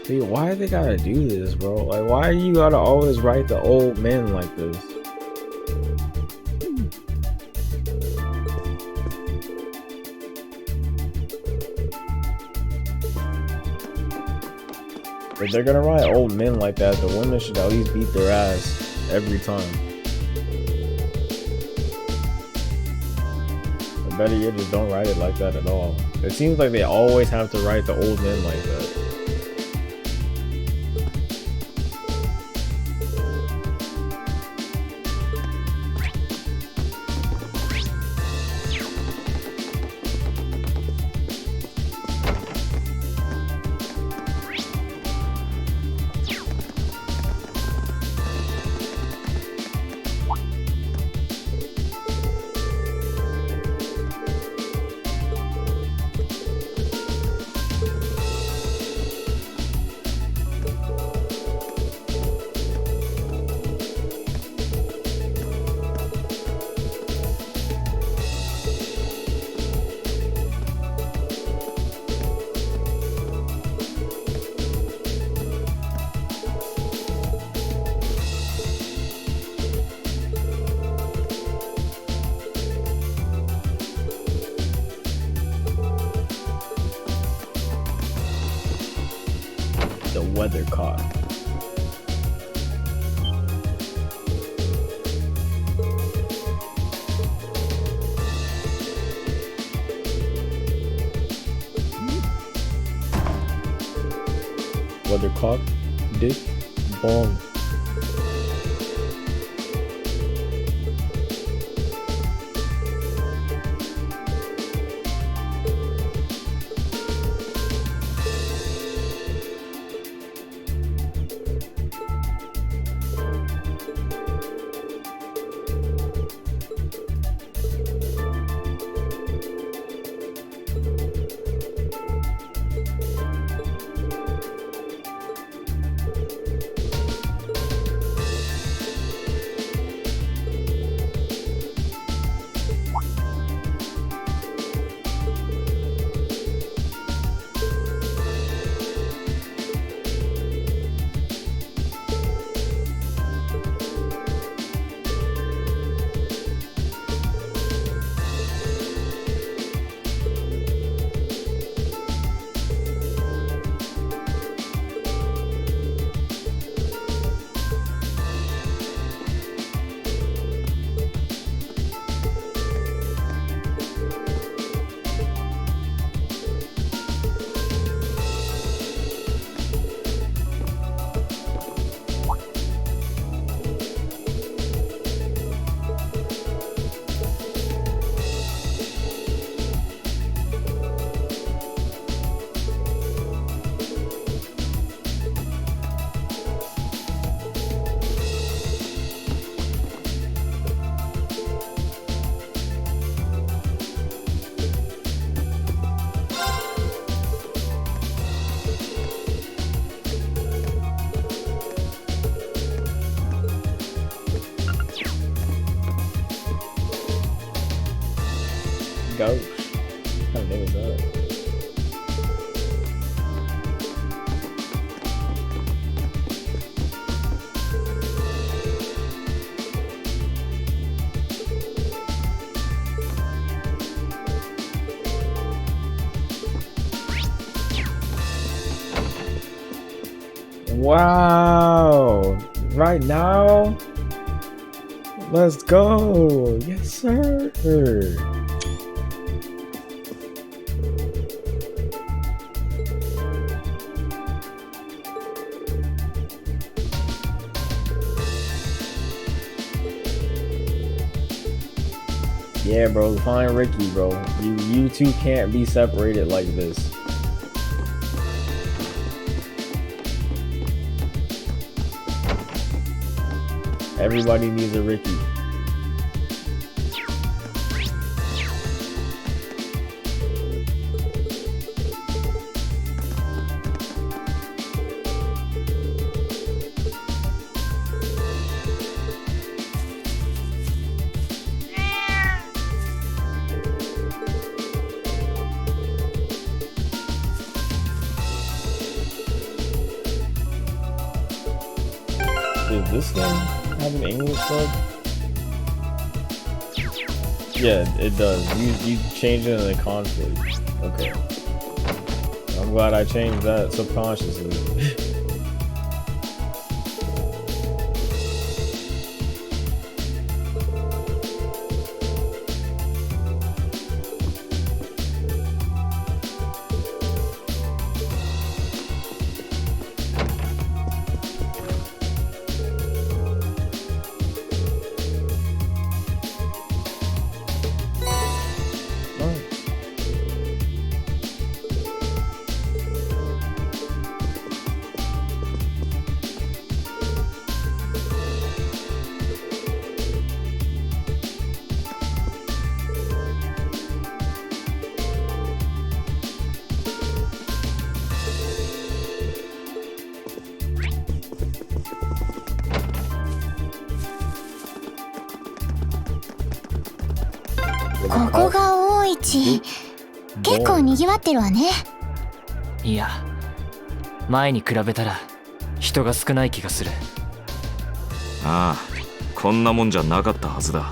Dude, why they gotta do this, bro? Like, why you gotta always write the old men like this? If they're gonna write old men like that, the women should at least beat their ass every time. Or better yet, just don't write it like that at all. It seems like they always have to write the old men like that. The weathercock. Weathercock, dick, bomb. Wow. Right now? Let's go. Yes, sir. Yeah, bro, find Ricky, bro. You two can't be separated like this. Everybody needs a Ricky. Does this game have an English dub? Yeah, it does. You change it in the conflict. Okay. I'm glad I changed that subconsciously.ここが大市。結構賑わってるわね。いや、前に比べたら人が少ない気がする。ああ、こんなもんじゃなかったはずだ。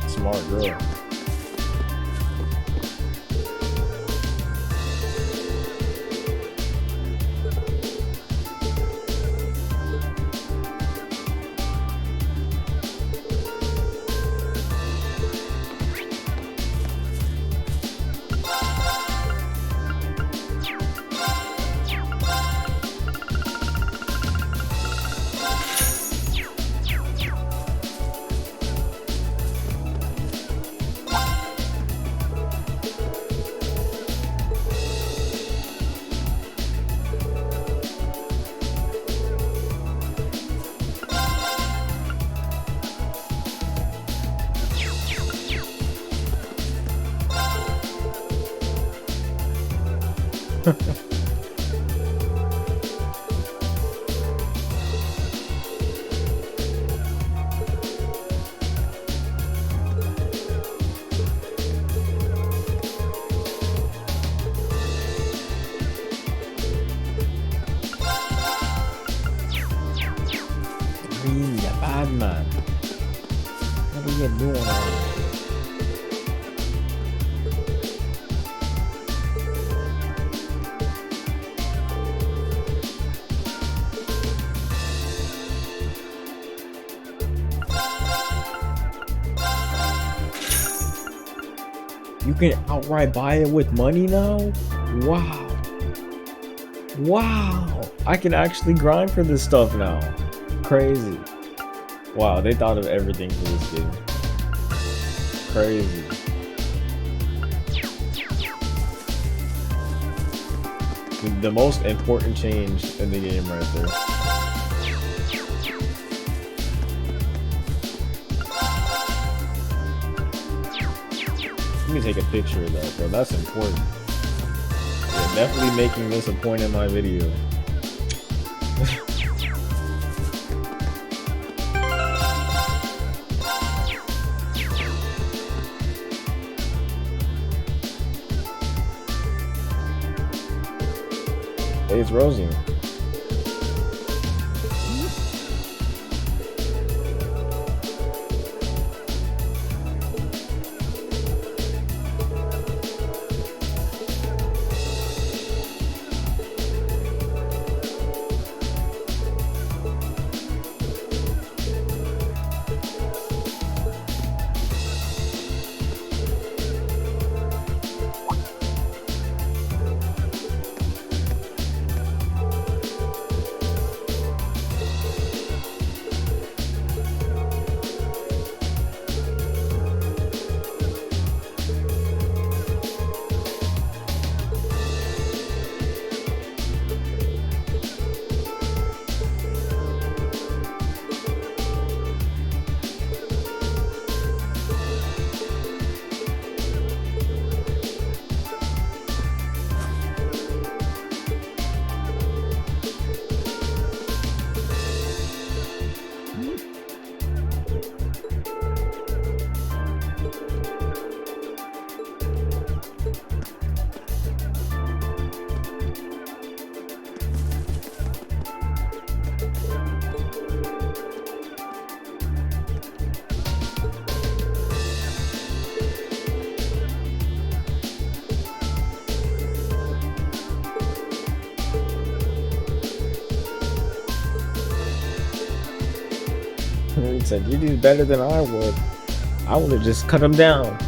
Smart girl. Bad man. What are you doing? You can outright buy it with money now? Wow. Wow. I can actually grind for this stuff now. Crazy. Wow, they thought of everything for this game. Crazy. The most important change in the game right there. Let me take a picture of that, bro. That's important. Yeah, definitely making this a point in my video. Hey, it's Rosie. He said, you did better than I would. I would have just cut him down.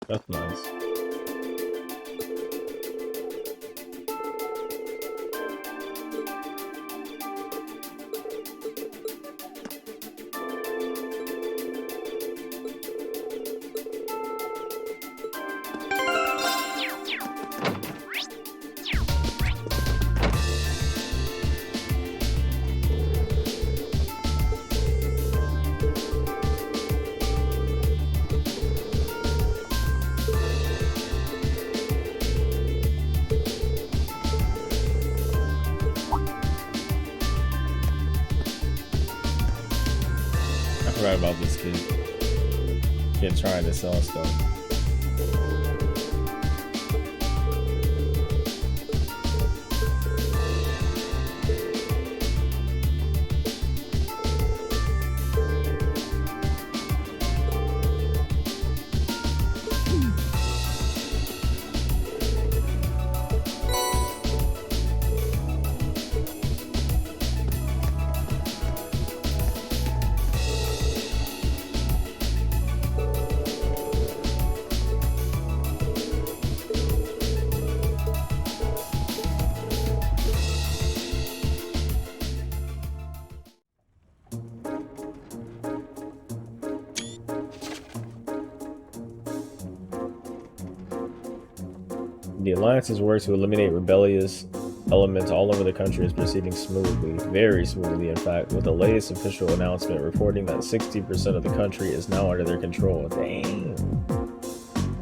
That's nice. I forgot about this kid trying to sell stuff. The Alliance's work to eliminate rebellious elements all over the country is proceeding smoothly, very smoothly in fact, with the latest official announcement reporting that 60% of the country is now under their control. Dang.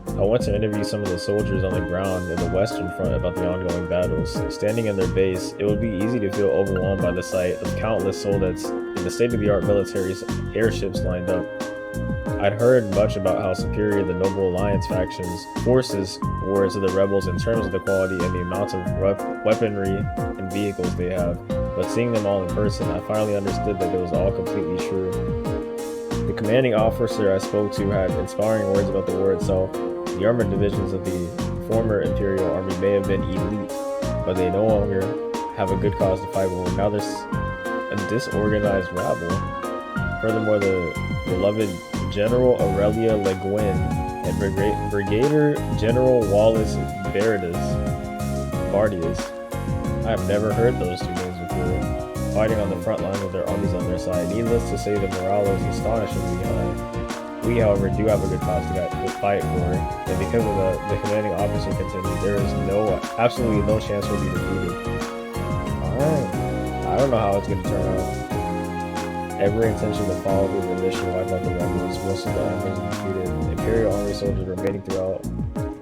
I went to interview some of the soldiers on the ground in the Western Front about the ongoing battles. Standing in their base, it would be easy to feel overwhelmed by the sight of countless Celdics in the state-of-the-art military airships lined up. I'd heard much about how superior the Noble Alliance faction's forces were to the rebels in terms of the quality and the amount of weaponry and vehicles they have, but seeing them all in person, I finally understood that it was all completely true. The commanding officer I spoke to had inspiring words about the war itself. The armored divisions of the former Imperial Army may have been elite, but they no longer have a good cause to fight with. Now there's a disorganized rabble. Furthermore, the beloved General Aurelia Le Guin and Brigadier General Wallace Bardias. I have never heard those two names before, fighting on the front line with their armies on their side. Needless to say, the morale is astonishingly high. We, however, do have a good cause to fight for, and because of that, the commanding officer continued, there is absolutely no chance we'll be defeated. Alright. I don't know how it's going to turn out. Every intention to follow through the mission wipe out the rebels. Most of the enemies were defeated. Imperial Army soldiers remaining throughout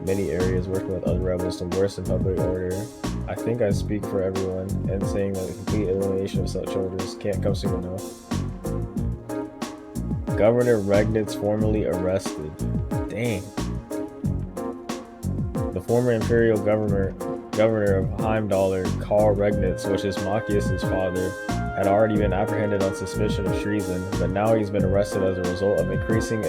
many areas, working with other rebels to worsen public order. I think I speak for everyone in saying that the complete elimination of such orders can't come soon enough. Governor Regnitz formally arrested. Dang. The former Imperial Governor of Heimdall, Karl Regnitz, which is Machias' father, had already been apprehended on suspicion of treason, but now he's been arrested as a result of increasing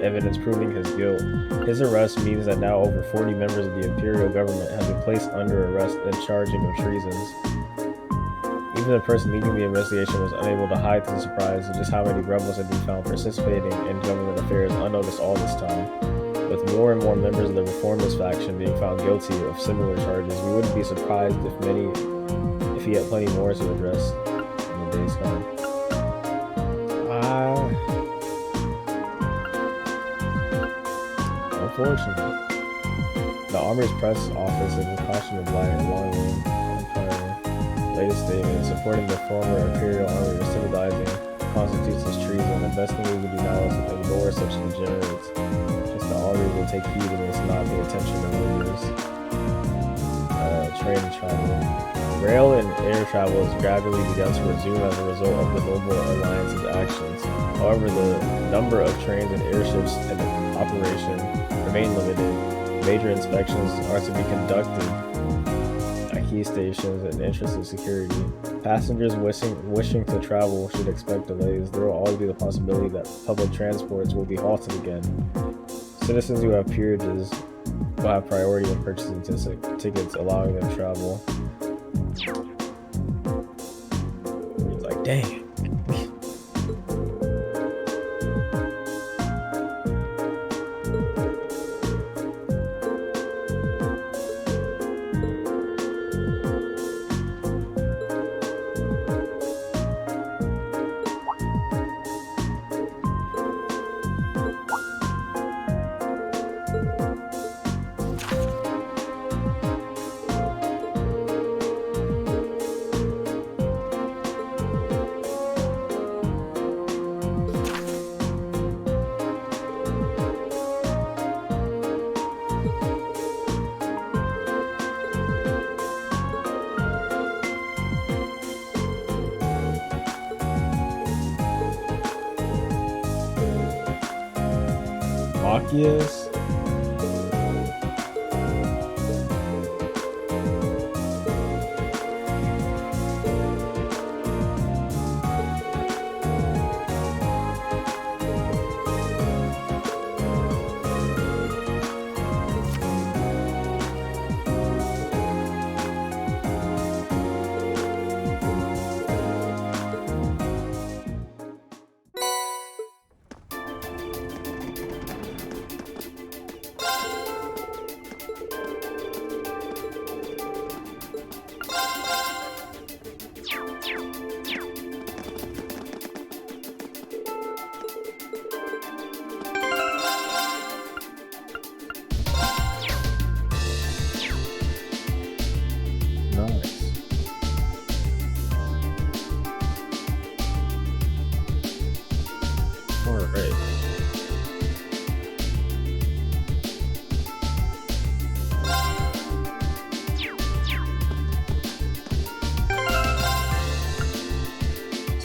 evidence proving his guilt. His arrest means that now over 40 members of the Imperial government have been placed under arrest and charged of treasons. Even the person leading the investigation was unable to hide the surprise of just how many rebels had been found participating in government affairs unnoticed all this time. With more and more members of the reformist faction being found guilty of similar charges, we wouldn't be surprised if he had plenty more to address in the days come. Unfortunately, the Army's press office has cautioned the Black Long Empire latest statement supporting the former Imperial Army or sympathizing constitutes as treason. The best thing we can do now is ignore such degenerates. Just the Army will take heed and it's not the attention of rumors. Train travel. Rail and air travel has gradually begun to resume as a result of the Noble Alliance's actions. However, the number of trains and airships in operation remain limited. Major inspections are to be conducted at key stations in the interest of security. Passengers wishing to travel should expect delays. There will always be the possibility that public transports will be halted again. Citizens who have peerages will have priority in purchasing tickets, allowing them to travel. He's like, dang. Machias.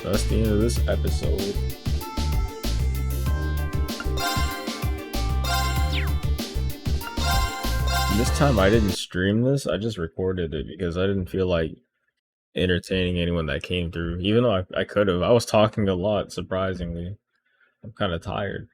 That's the end of this episode. This time I didn't stream this, I just recorded it because I didn't feel like entertaining anyone that came through. Even though I could have. I was talking a lot, surprisingly. I'm kind of tired.